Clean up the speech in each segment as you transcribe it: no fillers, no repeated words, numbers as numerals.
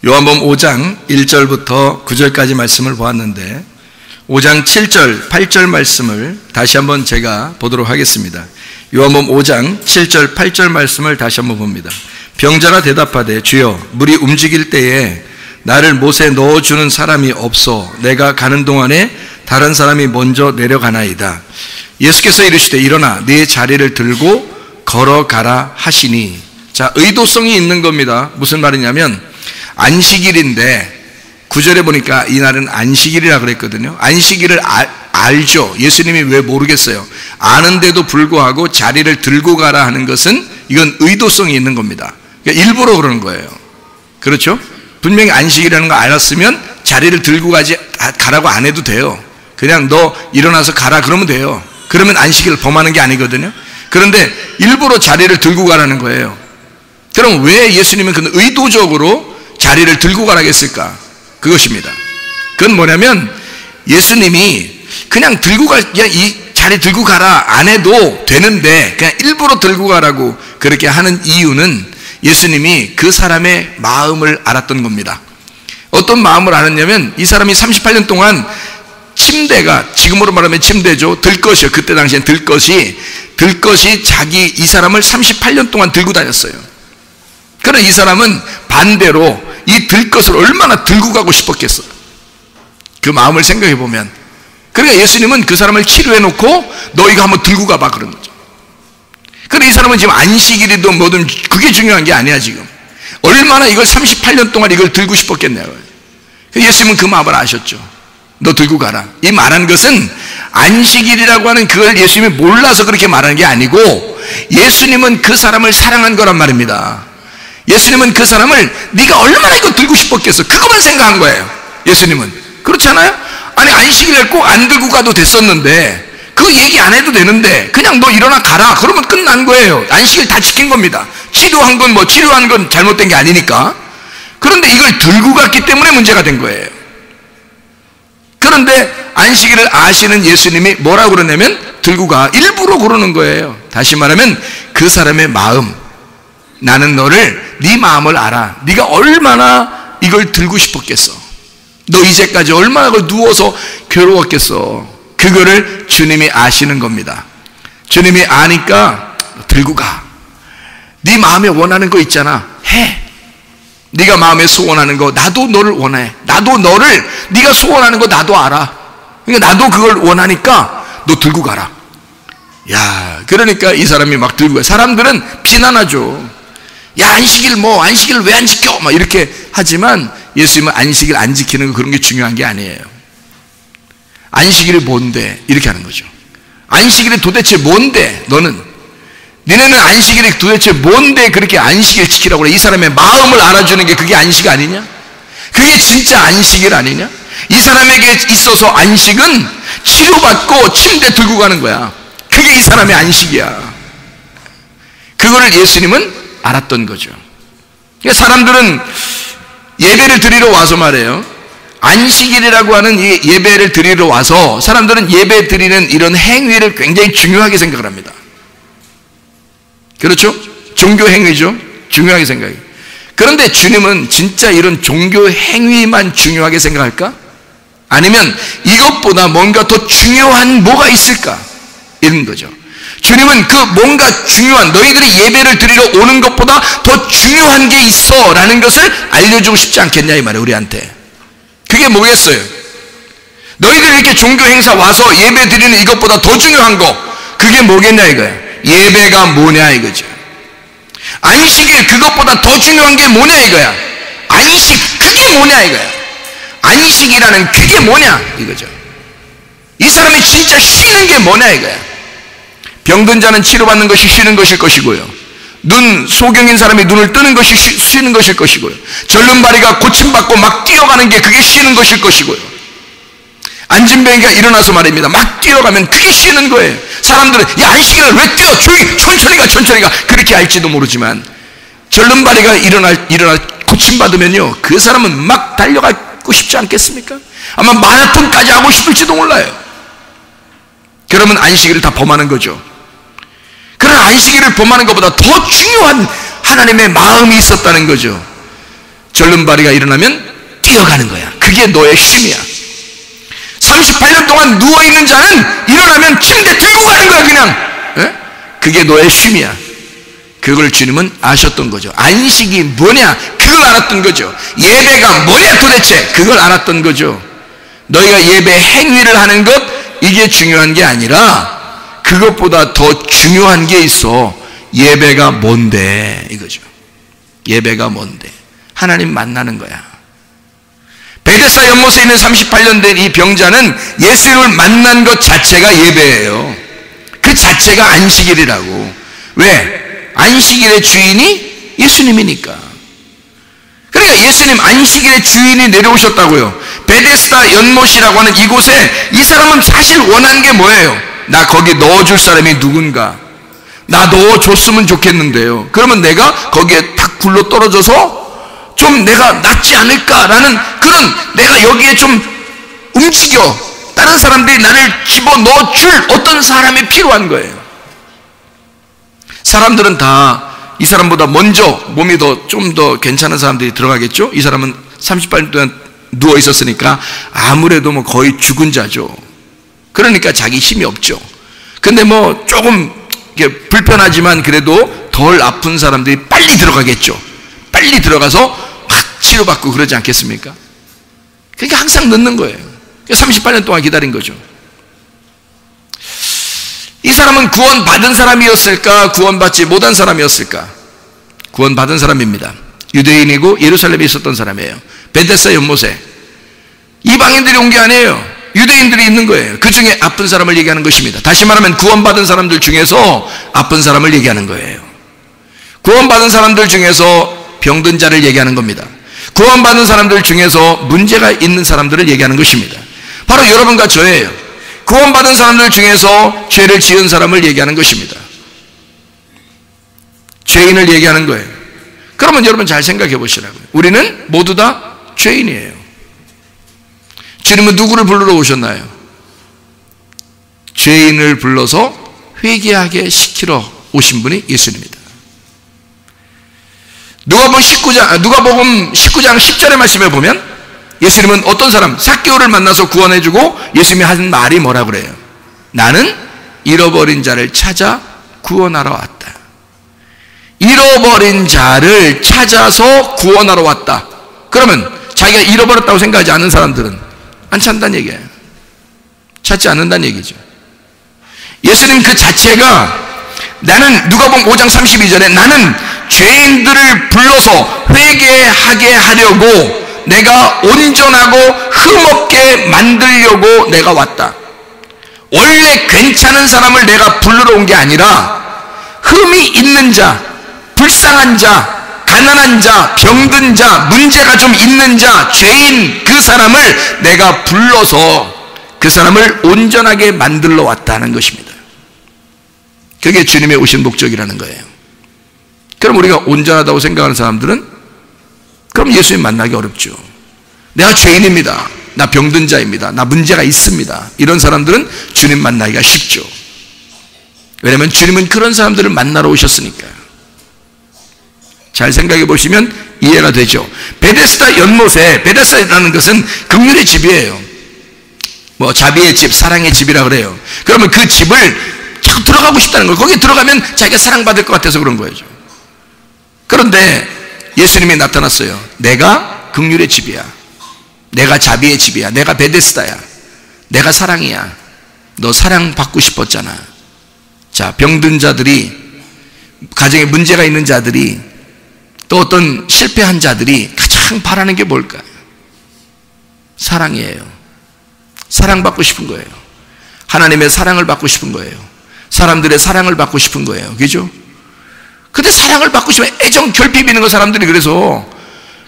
요한복음 5장 1절부터 9절까지 말씀을 보았는데 5장 7절, 8절 말씀을 다시 한번 제가 보도록 하겠습니다. 요한복음 5장 7절, 8절 말씀을 다시 한번 봅니다. 병자가 대답하되 주여 물이 움직일 때에 나를 못에 넣어주는 사람이 없어 내가 가는 동안에 다른 사람이 먼저 내려가나이다. 예수께서 이르시되 일어나 네 자리를 들고 걸어가라 하시니, 자, 의도성이 있는 겁니다. 무슨 말이냐면 안식일인데 9절에 보니까 이날은 안식일이라 그랬거든요. 안식일을 알죠. 예수님이 왜 모르겠어요? 아는데도 불구하고 자리를 들고 가라 하는 것은 이건 의도성이 있는 겁니다. 그러니까 일부러 그러는 거예요. 그렇죠? 분명히 안식일이라는 거 알았으면 자리를 들고 가라고 안 해도 돼요. 그냥 너 일어나서 가라 그러면 돼요. 그러면 안식일을 범하는 게 아니거든요. 그런데 일부러 자리를 들고 가라는 거예요. 그럼 왜 예수님은 그 의도적으로 자리를 들고 가라겠을까? 그것입니다. 그건 뭐냐면 예수님이 그냥 이 자리 들고 가라 안 해도 되는데 그냥 일부러 들고 가라고 그렇게 하는 이유는 예수님이 그 사람의 마음을 알았던 겁니다. 어떤 마음을 알았냐면 이 사람이 38년 동안 침대가, 지금으로 말하면 침대죠. 들것이요. 그때 당시엔 들것이 이 사람을 38년 동안 들고 다녔어요. 그러나 이 사람은 반대로 이 들것을 얼마나 들고 가고 싶었겠어. 그 마음을 생각해 보면. 그러니까 예수님은 그 사람을 치료해 놓고 너희가 한번 들고 가봐 그런 거죠. 그런데 이 사람은 지금 안식일이든 뭐든 그게 중요한 게 아니야 지금. 얼마나 이걸 38년 동안 이걸 들고 싶었겠냐고요. 예수님은 그 마음을 아셨죠. 너 들고 가라. 이 말하는 것은 안식일이라고 하는 그걸 예수님이 몰라서 그렇게 말하는 게 아니고 예수님은 그 사람을 사랑한 거란 말입니다. 예수님은 그 사람을 네가 얼마나 이거 들고 싶었겠어. 그것만 생각한 거예요. 예수님은. 그렇지 않아요? 아니 안식일에 꼭 안 들고 가도 됐었는데 그 얘기 안 해도 되는데 그냥 너 일어나 가라 그러면 끝난 거예요. 안식일 다 지킨 겁니다. 치료한 건 잘못된 게 아니니까. 그런데 이걸 들고 갔기 때문에 문제가 된 거예요. 그런데 안식일을 아시는 예수님이 뭐라고 그러냐면 들고 가. 일부러 그러는 거예요. 다시 말하면 그 사람의 마음, 나는 너를 네 마음을 알아. 네가 얼마나 이걸 들고 싶었겠어. 너 이제까지 얼마나 그걸 누워서 괴로웠겠어. 그거를 주님이 아시는 겁니다. 주님이 아니까 들고 가. 네 마음에 원하는 거 있잖아. 해. 네가 마음에 소원하는 거 나도 너를 원해. 나도 너를 네가 소원하는 거 나도 알아. 그러니까 나도 그걸 원하니까 너 들고 가라. 야, 그러니까 이 사람이 막 들고 가. 사람들은 비난하죠. 야, 안식일 왜 안 지켜? 막 이렇게 하지만 예수님은 안식일 안 지키는 거 그런 게 중요한 게 아니에요. 안식일이 뭔데? 이렇게 하는 거죠. 안식일이 도대체 뭔데? 니네는 안식일이 도대체 뭔데 그렇게 안식일 지키라고 그래? 이 사람의 마음을 알아주는 게 그게 안식 아니냐? 그게 진짜 안식일 아니냐? 이 사람에게 있어서 안식은 치료받고 침대 들고 가는 거야. 그게 이 사람의 안식이야. 그거를 예수님은 알았던 거죠. 그러니까 사람들은 예배를 드리러 와서 말이에요. 안식일이라고 하는 이 예배를 드리러 와서 사람들은 예배 드리는 이런 행위를 굉장히 중요하게 생각을 합니다. 그렇죠? 종교 행위죠. 중요하게 생각해요. 그런데 주님은 진짜 이런 종교 행위만 중요하게 생각할까? 아니면 이것보다 뭔가 더 중요한 뭐가 있을까? 이런 거죠. 주님은 그 뭔가 중요한, 너희들이 예배를 드리러 오는 것보다 더 중요한 게 있어 라는 것을 알려주고 싶지 않겠냐 이 말이에요. 우리한테. 그게 뭐겠어요? 너희들이 이렇게 종교 행사 와서 예배 드리는 이것보다 더 중요한 거, 그게 뭐겠냐 이거예요. 예배가 뭐냐 이거죠. 안식일 그것보다 더 중요한 게 뭐냐 이거야. 안식 그게 뭐냐 이거야. 안식이라는 그게 뭐냐 이거죠. 이 사람이 진짜 쉬는 게 뭐냐 이거야. 병든 자는 치료받는 것이 쉬는 것일 것이고요. 소경인 사람이 눈을 뜨는 것이 쉬는 것일 것이고요. 절름발이가 고침받고 막 뛰어가는 게 그게 쉬는 것일 것이고요. 안진뱅이가 일어나서 말입니다. 막 뛰어가면 그게 쉬는 거예요. 사람들은 야, 안식일을 왜 뛰어? 천천히 가 그렇게 할지도 모르지만 절름발이가 일어나 고침받으면요 그 사람은 막 달려가고 싶지 않겠습니까? 아마 마라톤까지 하고 싶을지도 몰라요. 그러면 안식일을 다 범하는 거죠. 그러나 안식일을 범하는 것보다 더 중요한 하나님의 마음이 있었다는 거죠. 절름발이가 일어나면 뛰어가는 거야. 그게 너의 힘이야. 38년 동안 누워있는 자는 일어나면 침대 들고 가는 거야, 그냥. 그게 너의 힘이야. 그걸 주님은 아셨던 거죠. 안식이 뭐냐? 그걸 알았던 거죠. 예배가 뭐냐 도대체? 그걸 알았던 거죠. 너희가 예배 행위를 하는 것, 이게 중요한 게 아니라 그것보다 더 중요한 게 있어. 예배가 뭔데? 이거죠. 예배가 뭔데? 하나님 만나는 거야. 베데스다 연못에 있는 38년 된 이 병자는 예수님을 만난 것 자체가 예배예요. 그 자체가 안식일이라고. 왜? 안식일의 주인이 예수님이니까. 그러니까 예수님 안식일의 주인이 내려오셨다고요. 베데스다 연못이라고 하는 이곳에 이 사람은 사실 원하는 게 뭐예요? 나 거기 넣어줄 사람이 누군가? 나 넣어줬으면 좋겠는데요. 그러면 내가 거기에 탁 굴러 떨어져서 좀 내가 낫지 않을까라는 그런, 내가 여기에 좀 움직여 다른 사람들이 나를 집어넣어줄 어떤 사람이 필요한 거예요. 사람들은 다 이 사람보다 먼저 몸이 좀 더 괜찮은 사람들이 들어가겠죠? 이 사람은 38년 동안 누워 있었으니까 아무래도 뭐 거의 죽은 자죠. 그러니까 자기 힘이 없죠. 근데 뭐 조금 불편하지만 그래도 덜 아픈 사람들이 빨리 들어가겠죠. 빨리 들어가서 막 치료받고 그러지 않겠습니까? 그러니까 항상 늦는 거예요. 38년 동안 기다린 거죠. 이 사람은 구원받은 사람이었을까? 구원받지 못한 사람이었을까? 구원받은 사람입니다. 유대인이고 예루살렘에 있었던 사람이에요. 베데스다 연못에 이방인들이 온 게 아니에요. 유대인들이 있는 거예요. 그 중에 아픈 사람을 얘기하는 것입니다. 다시 말하면 구원받은 사람들 중에서 아픈 사람을 얘기하는 거예요. 구원받은 사람들 중에서 병든 자를 얘기하는 겁니다. 구원받은 사람들 중에서 문제가 있는 사람들을 얘기하는 것입니다. 바로 여러분과 저예요. 구원받은 사람들 중에서 죄를 지은 사람을 얘기하는 것입니다. 죄인을 얘기하는 거예요. 그러면 여러분 잘 생각해 보시라고요. 우리는 모두 다 죄인이에요. 주님은 누구를 부르러 오셨나요? 죄인을 불러서 회개하게 시키러 오신 분이 예수님입니다. 누가복음 19장 10절의 말씀에 보면 예수님은 어떤 사람, 삭개오를 만나서 구원해주고 예수님이 하는 말이 뭐라 그래요? 나는 잃어버린 자를 찾아 구원하러 왔다. 잃어버린 자를 찾아서 구원하러 왔다. 그러면 자기가 잃어버렸다고 생각하지 않는 사람들은 안 찾는다는 얘기예요. 찾지 않는다는 얘기죠. 예수님 그 자체가, 나는 누가복음 5장 32절에 나는 죄인들을 불러서 회개하게 하려고, 내가 온전하고 흠없게 만들려고 내가 왔다. 원래 괜찮은 사람을 내가 부르러 온 게 아니라 흠이 있는 자, 불쌍한 자, 가난한 자, 병든 자, 문제가 좀 있는 자, 죄인, 그 사람을 내가 불러서 그 사람을 온전하게 만들러 왔다는 것입니다. 그게 주님의 오신 목적이라는 거예요. 그럼 우리가 온전하다고 생각하는 사람들은 그럼 예수님 만나기 어렵죠. 내가 죄인입니다. 나 병든 자입니다. 나 문제가 있습니다. 이런 사람들은 주님 만나기가 쉽죠. 왜냐하면 주님은 그런 사람들을 만나러 오셨으니까요. 잘 생각해 보시면 이해가 되죠. 베데스다 연못에, 베데스다라는 것은 긍휼의 집이에요. 뭐 자비의 집, 사랑의 집이라 그래요. 그러면 그 집을 자꾸 들어가고 싶다는 거예요. 거기 들어가면 자기가 사랑받을 것 같아서 그런 거예요. 그런데 예수님이 나타났어요. 내가 긍휼의 집이야. 내가 자비의 집이야. 내가 베데스다야. 내가 사랑이야. 너 사랑받고 싶었잖아. 자, 병든 자들이, 가정에 문제가 있는 자들이, 또 어떤 실패한 자들이 가장 바라는 게 뭘까요? 사랑이에요. 사랑받고 싶은 거예요. 하나님의 사랑을 받고 싶은 거예요. 사람들의 사랑을 받고 싶은 거예요. 그죠? 근데 사랑을 받고 싶으면 애정 결핍이 있는 거 사람들이. 그래서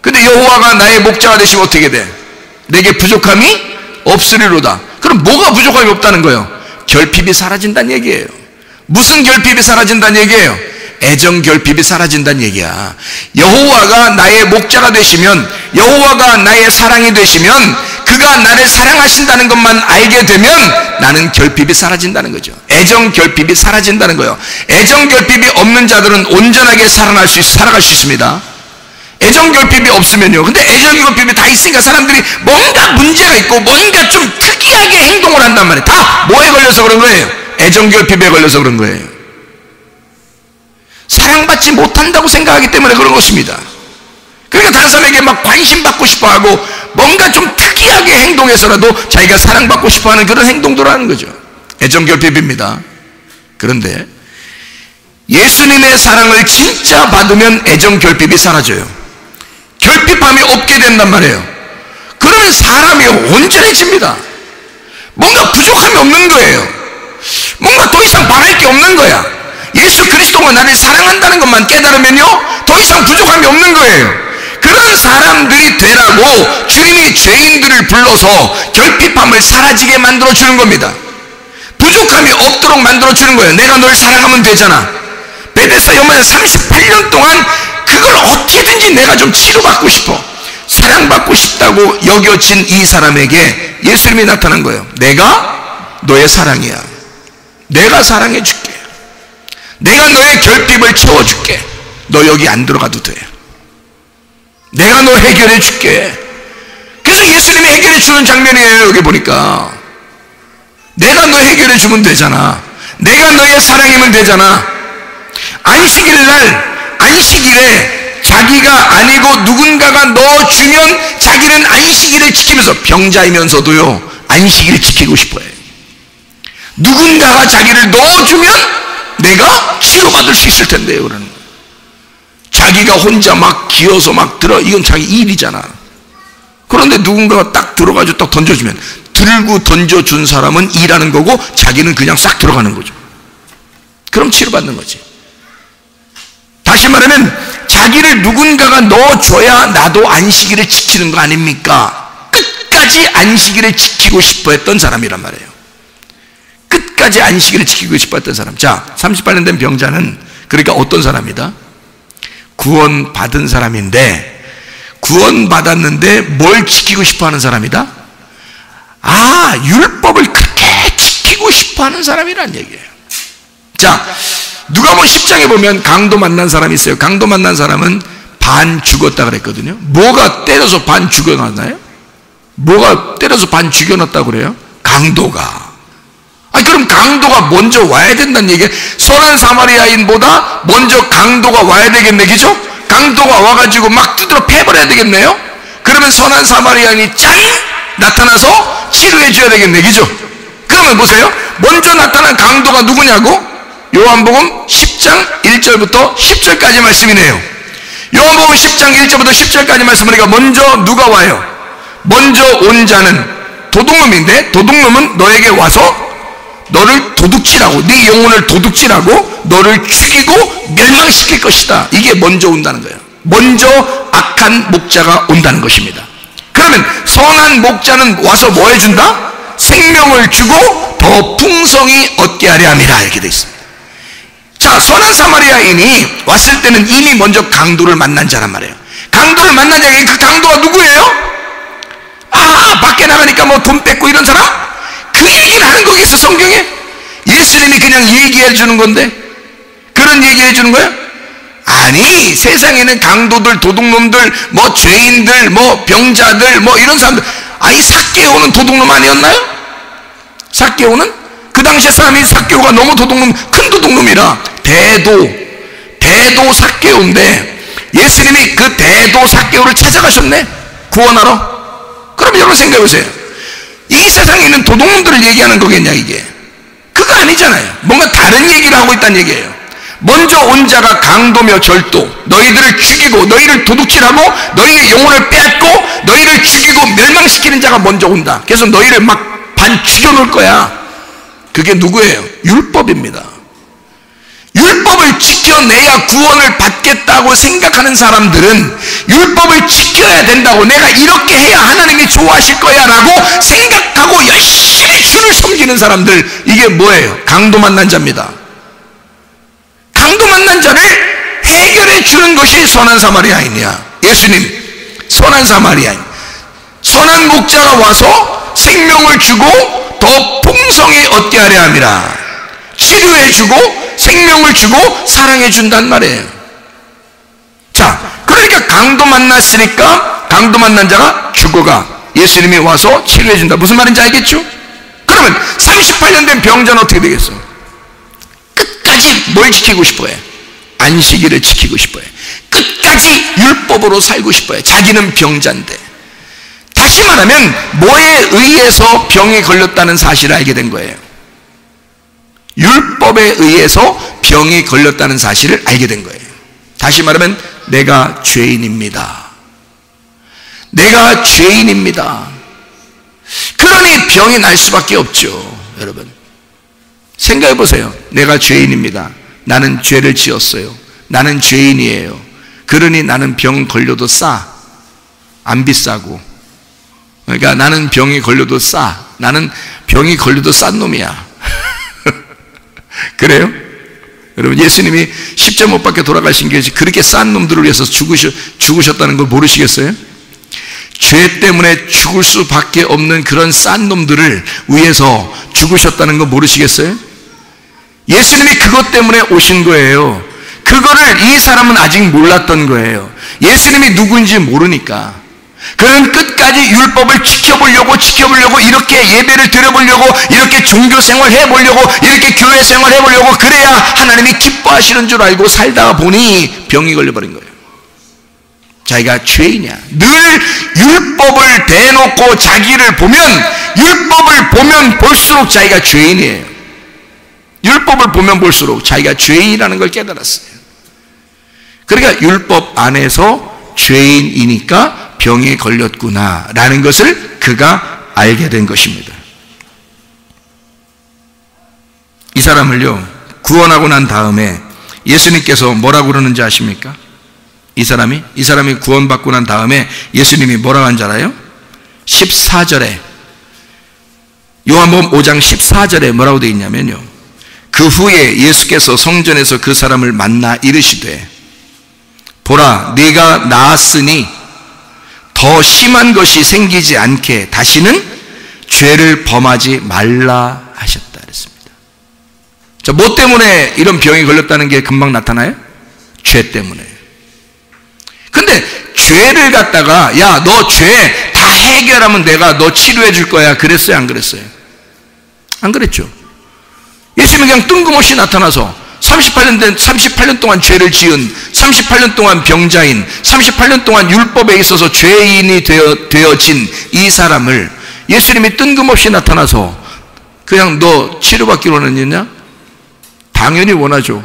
근데 여호와가 나의 목자가 되시면 어떻게 돼? 내게 부족함이 없으리로다. 그럼 뭐가 부족함이 없다는 거예요? 결핍이 사라진다는 얘기예요. 무슨 결핍이 사라진다는 얘기예요? 애정 결핍이 사라진다는 얘기야. 여호와가 나의 목자가 되시면, 여호와가 나의 사랑이 되시면, 그가 나를 사랑하신다는 것만 알게 되면 나는 결핍이 사라진다는 거죠. 애정 결핍이 사라진다는 거예요. 애정 결핍이 없는 자들은 온전하게 살아갈 수 있습니다. 애정결핍이 없으면요. 근데 애정결핍이 다 있으니까 사람들이 뭔가 문제가 있고 뭔가 좀 특이하게 행동을 한단 말이에요. 다 뭐에 걸려서 그런 거예요? 애정결핍에 걸려서 그런 거예요. 사랑받지 못한다고 생각하기 때문에 그런 것입니다. 그러니까 다른 사람에게 막 관심받고 싶어하고 뭔가 좀 특이하게 행동해서라도 자기가 사랑받고 싶어하는 그런 행동들을 하는 거죠. 애정결핍입니다. 그런데 예수님의 사랑을 진짜 받으면 애정결핍이 사라져요. 결핍함이 없게 된단 말이에요. 그러면 사람이 온전해집니다. 뭔가 부족함이 없는 거예요. 뭔가 더 이상 바랄 게 없는 거야. 예수 그리스도가 나를 사랑한다는 것만 깨달으면요, 더 이상 부족함이 없는 거예요. 그런 사람들이 되라고 주님이 죄인들을 불러서 결핍함을 사라지게 만들어 주는 겁니다. 부족함이 없도록 만들어 주는 거예요. 내가 널 사랑하면 되잖아. 베데스다 연못에 38년 동안 그걸 어떻게든지 내가 좀 치료받고 싶어, 사랑받고 싶다고 여겨진 이 사람에게 예수님이 나타난 거예요. 내가 너의 사랑이야. 내가 사랑해 줄게. 내가 너의 결핍을 채워줄게. 너 여기 안 들어가도 돼. 내가 너 해결해 줄게. 그래서 예수님이 해결해 주는 장면이에요. 여기 보니까 내가 너 해결해 주면 되잖아. 내가 너의 사랑이면 되잖아. 안식일에 자기가 아니고 누군가가 넣어주면 자기는 안식일을 지키면서, 병자이면서도요 안식일을 지키고 싶어해요. 누군가가 자기를 넣어주면 내가 치료받을 수 있을 텐데요. 그러는 거예요. 자기가 혼자 막 기어서 막 들어, 이건 자기 일이잖아. 그런데 누군가가 딱 들어가지고 딱 던져주면, 들고 던져준 사람은 일하는 거고 자기는 그냥 싹 들어가는 거죠. 그럼 치료받는 거지. 다시 말하면 자기를 누군가가 넣어줘야 나도 안식일을 지키는 거 아닙니까? 끝까지 안식일을 지키고 싶어 했던 사람이란 말이에요. 끝까지 안식일을 지키고 싶어 했던 사람. 자, 38년 된 병자는 그러니까 어떤 사람이다? 구원받은 사람인데, 구원받았는데 뭘 지키고 싶어 하는 사람이다? 아, 율법을 그렇게 지키고 싶어 하는 사람이란 얘기예요. 자, 누가복음 10장에 보면 강도 만난 사람이 있어요. 강도 만난 사람은 반 죽었다 그랬거든요. 뭐가 때려서 반 죽여놨나요? 뭐가 때려서 반 죽여놨다고 그래요? 강도가. 아니, 그럼 강도가 먼저 와야 된다는 얘기예요. 선한 사마리아인보다 먼저 강도가 와야 되겠네, 그죠? 강도가 와가지고 막 두드려 패버려야 되겠네요. 그러면 선한 사마리아인이 짠! 나타나서 치료해 줘야 되겠네, 그죠? 그러면 보세요. 먼저 나타난 강도가 누구냐고? 요한복음 10장 1절부터 10절까지 말씀이네요. 요한복음 10장 1절부터 10절까지 말씀이니까 먼저 누가 와요? 먼저 온 자는 도둑놈인데, 도둑놈은 너에게 와서 너를 도둑질하고, 네 영혼을 도둑질하고 너를 죽이고 멸망시킬 것이다. 이게 먼저 온다는 거예요. 먼저 악한 목자가 온다는 것입니다. 그러면 선한 목자는 와서 뭐 해준다? 생명을 주고 더 풍성히 얻게 하려 함이라, 이렇게 되어 있습니다. 자, 선한 사마리아인이 왔을 때는 이미 먼저 강도를 만난 자란 말이에요. 강도를 만난 자가, 그 강도가 누구예요? 아, 밖에 나가니까 뭐 돈 뺏고 이런 사람? 그 얘기를 하는 거겠어, 성경에? 예수님이 그냥 얘기해 주는 건데 그런 얘기해 주는 거야? 아니, 세상에는 강도들, 도둑놈들, 뭐 죄인들, 뭐 병자들, 뭐 이런 사람들. 아니, 삭개오는 도둑놈 아니었나요? 삭개오는? 그 당시에 사람이 삭개오가 너무 도둑놈, 큰 도둑놈이라 대도 삭개오인데 예수님이 그 대도 삭개오를 찾아가셨네, 구원하러. 그럼 여러분 생각해 보세요. 이 세상에 있는 도둑놈들을 얘기하는 거겠냐, 이게? 그거 아니잖아요. 뭔가 다른 얘기를 하고 있다는 얘기예요. 먼저 온 자가 강도며 절도, 너희들을 죽이고 너희를 도둑질하고 너희의 영혼을 빼앗고 너희를 죽이고 멸망시키는 자가 먼저 온다. 그래서 너희를 막 반 죽여놓을 거야. 그게 누구예요? 율법입니다. 율법을 지켜내야 구원을 받겠다고 생각하는 사람들은 율법을 지켜야 된다고, 내가 이렇게 해야 하나님이 좋아하실 거야 라고 생각하고 열심히 주를 섬기는 사람들, 이게 뭐예요? 강도 만난 자입니다. 강도 만난 자를 해결해 주는 것이 선한 사마리아인이야. 예수님, 선한 사마리아인, 선한 목자가 와서 생명을 주고 더 풍성히 얻게 하려 함이라. 치료해 주고 생명을 주고 사랑해 준단 말이에요. 자, 그럼 그러니까 강도 만났으니까 강도 만난 자가 죽어가. 예수님이 와서 치료해 준다. 무슨 말인지 알겠죠? 그러면 38년 된 병자는 어떻게 되겠어? 끝까지 뭘 지키고 싶어해? 안식일을 지키고 싶어해. 끝까지 율법으로 살고 싶어해. 자기는 병자인데. 다시 말하면 뭐에 의해서 병이 걸렸다는 사실을 알게 된 거예요. 율법에 의해서 병이 걸렸다는 사실을 알게 된 거예요. 다시 말하면 내가 죄인입니다. 내가 죄인입니다. 그러니 병이 날 수밖에 없죠. 여러분 생각해 보세요. 내가 죄인입니다. 나는 죄를 지었어요. 나는 죄인이에요. 그러니 나는 병 걸려도 안 비싸고, 그러니까 나는 병이 걸려도 나는 병이 걸려도 싼 놈이야. 그래요? 여러분 예수님이 십자가 못 박혀 돌아가신 게 그렇게 싼 놈들을 위해서 죽으셨다는 걸 모르시겠어요? 죄 때문에 죽을 수밖에 없는 그런 싼 놈들을 위해서 죽으셨다는 거 모르시겠어요? 예수님이 그것 때문에 오신 거예요. 그거를 이 사람은 아직 몰랐던 거예요. 예수님이 누구인지 모르니까. 그는 끝까지 율법을 지켜보려고 이렇게 예배를 드려보려고 이렇게 종교생활 해보려고 이렇게 교회생활 해보려고 그래야 하나님이 기뻐하시는 줄 알고 살다가 보니 병이 걸려버린 거예요. 자기가 죄인이야. 늘 율법을 대놓고 자기를 보면, 율법을 보면 볼수록 자기가 죄인이에요. 율법을 보면 볼수록 자기가 죄인이라는 걸 깨달았어요. 그러니까 율법 안에서 죄인이니까 병에 걸렸구나 라는 것을 그가 알게 된 것입니다. 이 사람을요 구원하고 난 다음에 예수님께서 뭐라고 그러는지 아십니까? 이 사람이 구원받고 난 다음에 예수님이 뭐라고 한 줄 알아요? 14절에, 요한복음 5장 14절에 뭐라고 되어 있냐면요, 그 후에 예수께서 성전에서 그 사람을 만나 이르시되 보라 네가 나았으니 더 심한 것이 생기지 않게 다시는 죄를 범하지 말라 하셨다 그랬습니다. 자, 뭐 때문에 이런 병이 걸렸다는 게 금방 나타나요? 죄 때문에. 근데 죄를 갖다가 야 너 죄 다 해결하면 내가 너 치료해 줄 거야 그랬어요 안 그랬어요? 안 그랬죠. 예수님이 그냥 뜬금없이 나타나서 38년 동안 죄를 지은, 38년 동안 병자인, 38년 동안 율법에 있어서 죄인이 되어진 이 사람을 예수님이 뜬금없이 나타나서 그냥 너 치료받기로 원하느냐? 당연히 원하죠.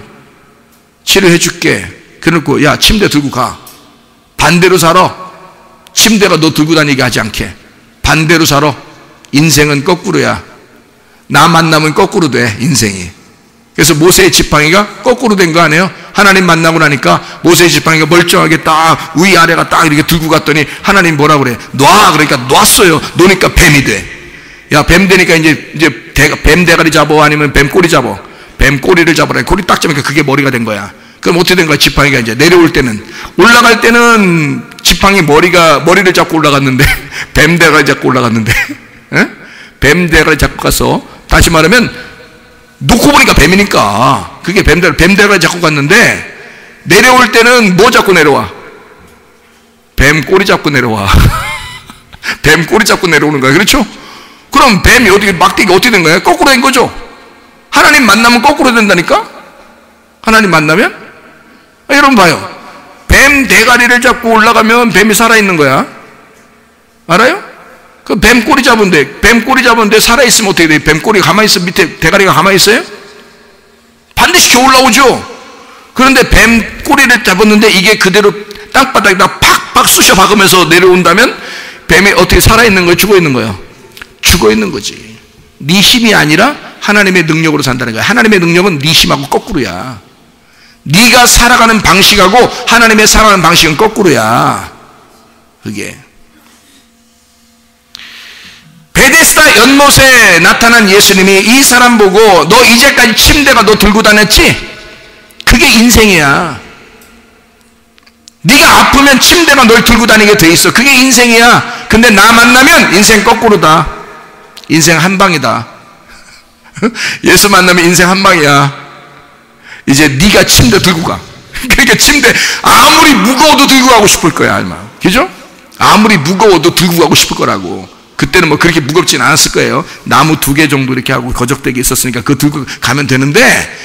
치료해 줄게. 그래놓고 야 침대 들고 가. 반대로 살아. 침대가 너 들고 다니게 하지 않게. 반대로 살아. 인생은 거꾸로야. 나 만나면 거꾸로 돼 인생이. 그래서 모세의 지팡이가 거꾸로 된 거 아니에요? 하나님 만나고 나니까 모세의 지팡이가 멀쩡하게 딱 위아래가 딱 이렇게 들고 갔더니 하나님 뭐라 그래? 놔. 그러니까 놨어요. 놓으니까 뱀이 돼. 야 뱀 되니까 이제 뱀 대가리 잡어 아니면 뱀 꼬리 잡어. 뱀 꼬리를 잡으라. 꼬리 딱 잡으니까 그게 머리가 된 거야. 그럼 어떻게 된 거야? 지팡이가 이제 내려올 때는, 올라갈 때는 지팡이 머리를 잡고 올라갔는데 뱀 대가리 잡고 올라갔는데 뱀 대가리 잡고 가서, 다시 말하면 놓고 보니까 뱀이니까 그게 뱀 대가리 잡고 갔는데, 내려올 때는 뭐 잡고 내려와? 뱀 꼬리 잡고 내려와. 뱀 꼬리 잡고 내려오는 거야. 그렇죠? 그럼 뱀이 막대기가 어떻게 된 거야? 거꾸로 된 거죠. 하나님 만나면 거꾸로 된다니까? 하나님 만나면? 여러분 봐요. 뱀 대가리를 잡고 올라가면 뱀이 살아있는 거야. 알아요? 그 뱀 꼬리 잡은데 살아있으면 어떻게 돼? 뱀 꼬리가 가만히 있어? 밑에 대가리가 가만히 있어요? 반드시 기어 올라오죠. 그런데 뱀 꼬리를 잡았는데 이게 그대로 땅바닥에다 팍팍 쑤셔 박으면서 내려온다면 뱀이 어떻게 살아있는 거예요? 죽어있는 거예요? 죽어있는 거지. 네 힘이 아니라 하나님의 능력으로 산다는 거야. 하나님의 능력은 네 힘하고 거꾸로야. 네가 살아가는 방식하고 하나님의 살아가는 방식은 거꾸로야. 그게 베데스다 연못에 나타난 예수님이 이 사람 보고 너 이제까지 침대가 너 들고 다녔지? 그게 인생이야. 네가 아프면 침대가 널 들고 다니게 돼 있어. 그게 인생이야. 근데 나 만나면 인생 거꾸로다. 인생 한 방이다. 예수 만나면 인생 한 방이야. 이제 네가 침대 들고 가. 그러니까 침대 아무리 무거워도 들고 가고 싶을 거야 아마. 그죠? 아무리 무거워도 들고 가고 싶을 거라고. 그때는 뭐 그렇게 무겁진 않았을 거예요. 나무 2개 정도 이렇게 하고 거적대기 있었으니까 그거 들고 가면 되는데,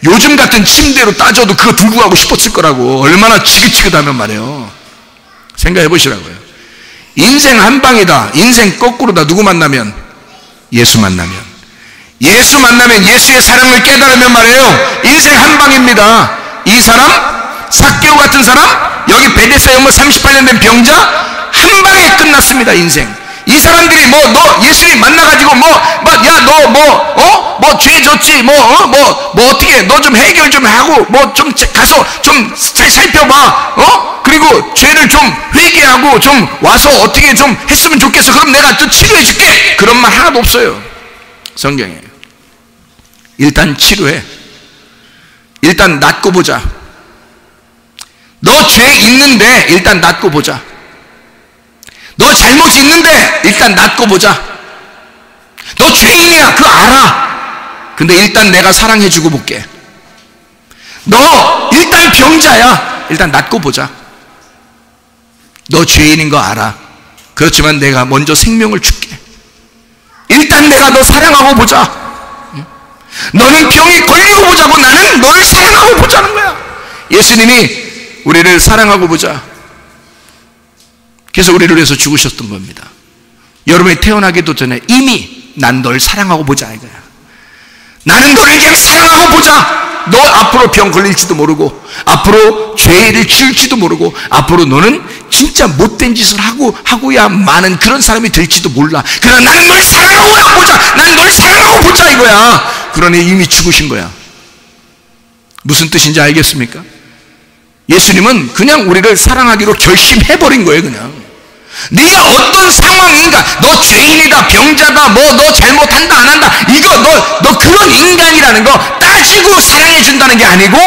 요즘 같은 침대로 따져도 그거 들고 가고 싶었을 거라고. 얼마나 지긋지긋하면 말이에요. 생각해 보시라고요. 인생 한 방이다. 인생 거꾸로다. 누구 만나면? 예수 만나면. 예수 만나면 예수의 사랑을 깨달으면 말이에요. 인생 한 방입니다. 이 사람, 삭개오 같은 사람, 여기 베데스다 연못 38년 된 병자, 한 방에 끝났습니다. 인생. 이 사람들이 너 예수님 만나가지고 죄 졌지, 어떻게, 너 좀 해결 좀 하고, 좀 가서 좀 잘 살펴봐, 그리고 죄를 좀 회개하고 좀 와서 어떻게 좀 했으면 좋겠어. 그럼 내가 또 치료해 줄게. 그런 말 하나도 없어요. 성경에. 일단 치료해. 일단 낫고 보자. 너 죄 있는데 일단 낫고 보자. 너 잘못 있는데 일단 낫고 보자. 너 죄인이야, 그거 알아. 근데 일단 내가 사랑해주고 볼게. 너 일단 병자야, 일단 낫고 보자. 너 죄인인 거 알아. 그렇지만 내가 먼저 생명을 줄게. 일단 내가 너 사랑하고 보자. 너는 병에 걸리고 보자고, 나는 너를 사랑하고 보자는 거야. 예수님이 우리를 사랑하고 보자. 그래서 우리를 위해서 죽으셨던 겁니다. 여러분이 태어나기도 전에 이미 난 널 사랑하고 보자 이거야. 나는 너를 그냥 사랑하고 보자. 너 앞으로 병 걸릴지도 모르고, 앞으로 죄를 지을지도 모르고, 앞으로 너는 진짜 못된 짓을 하고야 많은 그런 사람이 될지도 몰라. 그러나 나는 널 사랑하고 보자. 난 널 사랑하고 보자 이거야. 그러니 이미 죽으신 거야. 무슨 뜻인지 알겠습니까? 예수님은 그냥 우리를 사랑하기로 결심해버린 거예요. 그냥 네가 어떤 상황인가, 너 죄인이다, 병자다, 너 잘못한다 안 한다, 이거 너 그런 인간이라는 거 따지고 사랑해 준다는 게 아니고,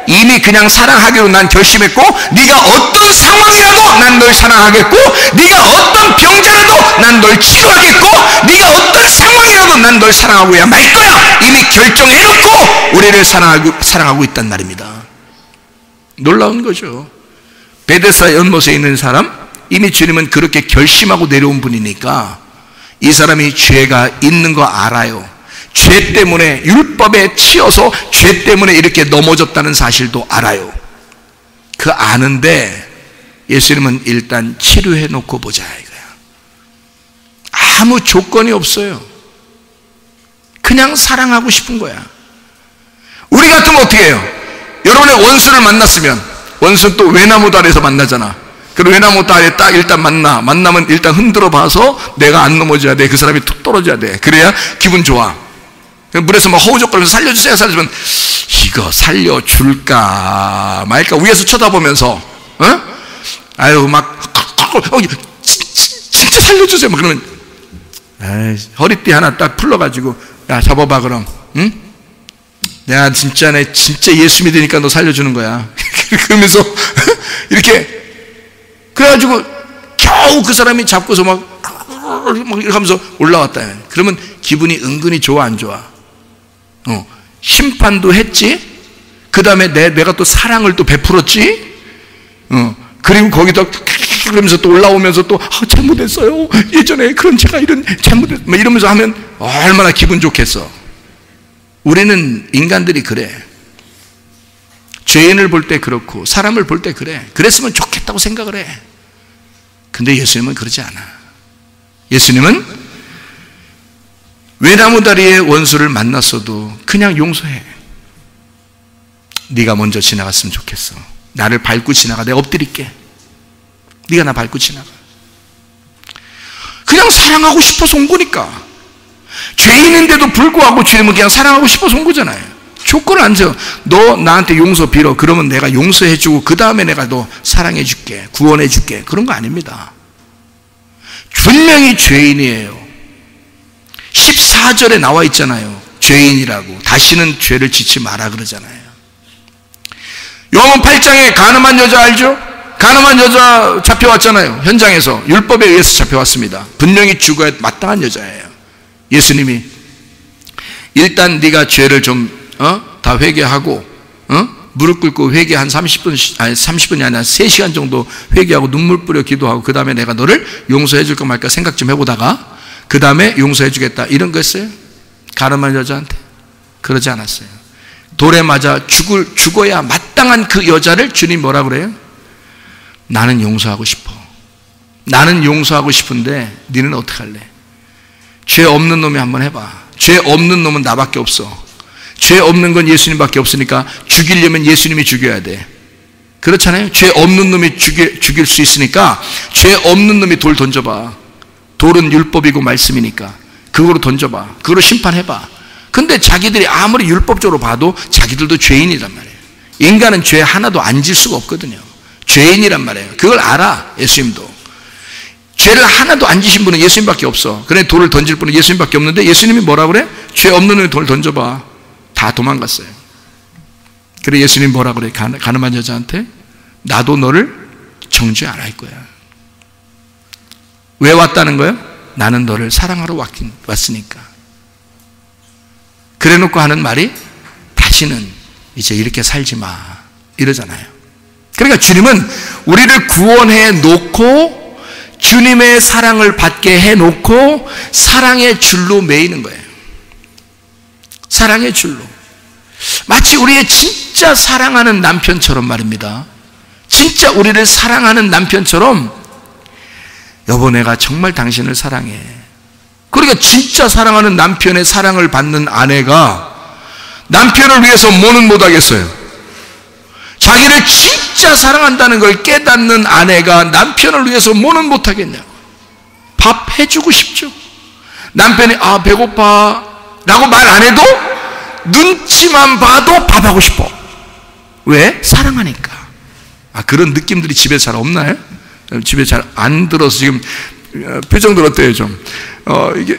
이미 그냥 사랑하기로 난 결심했고, 네가 어떤 상황이라도 난 널 사랑하겠고, 네가 어떤 병자라도 난 널 치료하겠고, 네가 어떤 상황이라도 난 널 사랑하고야 말 거야. 이미 결정해놓고 우리를 사랑하고 있단 말입니다. 놀라운 거죠. 베데스다 연못에 있는 사람, 이미 주님은 그렇게 결심하고 내려온 분이니까 이 사람이 죄가 있는 거 알아요. 죄 때문에, 율법에 치여서 죄 때문에 이렇게 넘어졌다는 사실도 알아요. 그 아는데 예수님은 일단 치료해 놓고 보자 이거야. 아무 조건이 없어요. 그냥 사랑하고 싶은 거야. 우리 같으면 어떻게 해요? 여러분의 원수를 만났으면, 원수는 또 외나무도 아래에서 만나잖아. 그리고 외나무 아래 딱 일단 만나면 일단 흔들어 봐서 내가 안 넘어져야 돼. 그 사람이 툭 떨어져야 돼. 그래야 기분 좋아. 물에서 막 허우적거리면서 살려주세요. 살려주면 이거 살려줄까 말까 위에서 쳐다보면서, 아유 막 진짜 살려주세요. 막 그러면 허리띠 하나 딱 풀러가지고, 야 잡아봐 그럼, 응? 내가 진짜 예수 믿으니까 너 살려주는 거야. 그러면서 이렇게 그래가지고 겨우 그 사람이 잡고서 막 이렇게 하면서 올라왔다. 그러면 기분이 은근히 좋아 안 좋아? 심판도 했지. 그 다음에 내가 또 사랑을 또 베풀었지. 그리고 거기다 그러면서 또 올라오면서 또 잘못했어요. 예전에 그런 제가 이런 잘못했 이러면서 하면 얼마나 기분 좋겠어. 우리는 인간들이 그래. 죄인을 볼 때 그렇고 사람을 볼 때 그래. 그랬으면 좋겠다고 생각을 해. 근데 예수님은 그러지 않아. 예수님은 외나무 다리의 원수를 만났어도 그냥 용서해. 네가 먼저 지나갔으면 좋겠어. 나를 밟고 지나가. 내가 엎드릴게. 네가 나 밟고 지나가. 그냥 사랑하고 싶어서 온 거니까. 죄인인데도 불구하고 주님은 그냥 사랑하고 싶어서 온 거잖아요. 조건을 안 줘. 너 나한테 용서 빌어. 그러면 내가 용서해주고 그 다음에 내가 너 사랑해줄게, 구원해줄게. 그런 거 아닙니다. 분명히 죄인이에요. 14절에 나와 있잖아요. 죄인이라고. 다시는 죄를 짓지 마라 그러잖아요. 요한복음 8장에 가늠한 여자 알죠? 가늠한 여자 잡혀왔잖아요. 현장에서 율법에 의해서 잡혀왔습니다. 분명히 죽어야 마땅한 여자예요. 예수님이 일단 네가 죄를 좀 다 회개하고 무릎 꿇고 회개 한 30분, 아니 30분이 아니라 3시간 정도 회개하고 눈물 뿌려 기도하고 그 다음에 내가 너를 용서해 줄까 말까 생각 좀 해보다가 그 다음에 용서해 주겠다 이런 거였어요? 가늠한 여자한테? 그러지 않았어요. 돌에 맞아 죽어야 마땅한 그 여자를 주님 뭐라 그래요? 나는 용서하고 싶어. 나는 용서하고 싶은데 너는 어떻게 할래? 죄 없는 놈이 한번 해봐. 죄 없는 놈은 나밖에 없어. 죄 없는 건 예수님밖에 없으니까 죽이려면 예수님이 죽여야 돼. 그렇잖아요. 죄 없는 놈이 죽일 수 있으니까 죄 없는 놈이 돌 던져봐. 돌은 율법이고 말씀이니까 그거로 던져봐. 그거로 심판해봐. 근데 자기들이 아무리 율법적으로 봐도 자기들도 죄인이란 말이에요. 인간은 죄 하나도 안 질 수가 없거든요. 죄인이란 말이에요. 그걸 알아. 예수님도 죄를 하나도 안 지신 분은 예수님밖에 없어. 그래 돌을 던질 분은 예수님밖에 없는데 예수님이 뭐라 그래? 죄 없는 놈이 돌 던져봐. 다 도망갔어요. 그래 예수님이 뭐라 그래? 가늠한 여자한테 나도 너를 정죄 안 할 거야. 왜 왔다는 거예요? 나는 너를 사랑하러 왔으니까. 그래 놓고 하는 말이 다시는 이제 이렇게 살지 마 이러잖아요. 그러니까 주님은 우리를 구원해 놓고 주님의 사랑을 받게 해 놓고 사랑의 줄로 매이는 거예요. 사랑의 줄로. 마치 우리의 진짜 사랑하는 남편처럼 말입니다. 진짜 우리를 사랑하는 남편처럼 여보 내가 정말 당신을 사랑해. 그러니까 진짜 사랑하는 남편의 사랑을 받는 아내가 남편을 위해서 뭐는 못하겠어요? 자기를 진짜 사랑한다는 걸 깨닫는 아내가 남편을 위해서 뭐는 못하겠냐고. 밥 해주고 싶죠. 남편이 아 배고파 라고 말 안 해도 눈치만 봐도 밥하고 싶어. 왜? 사랑하니까. 아 그런 느낌들이 집에 잘 없나요? 집에 잘 안 들어서 지금 표정 들었대요 좀. 이게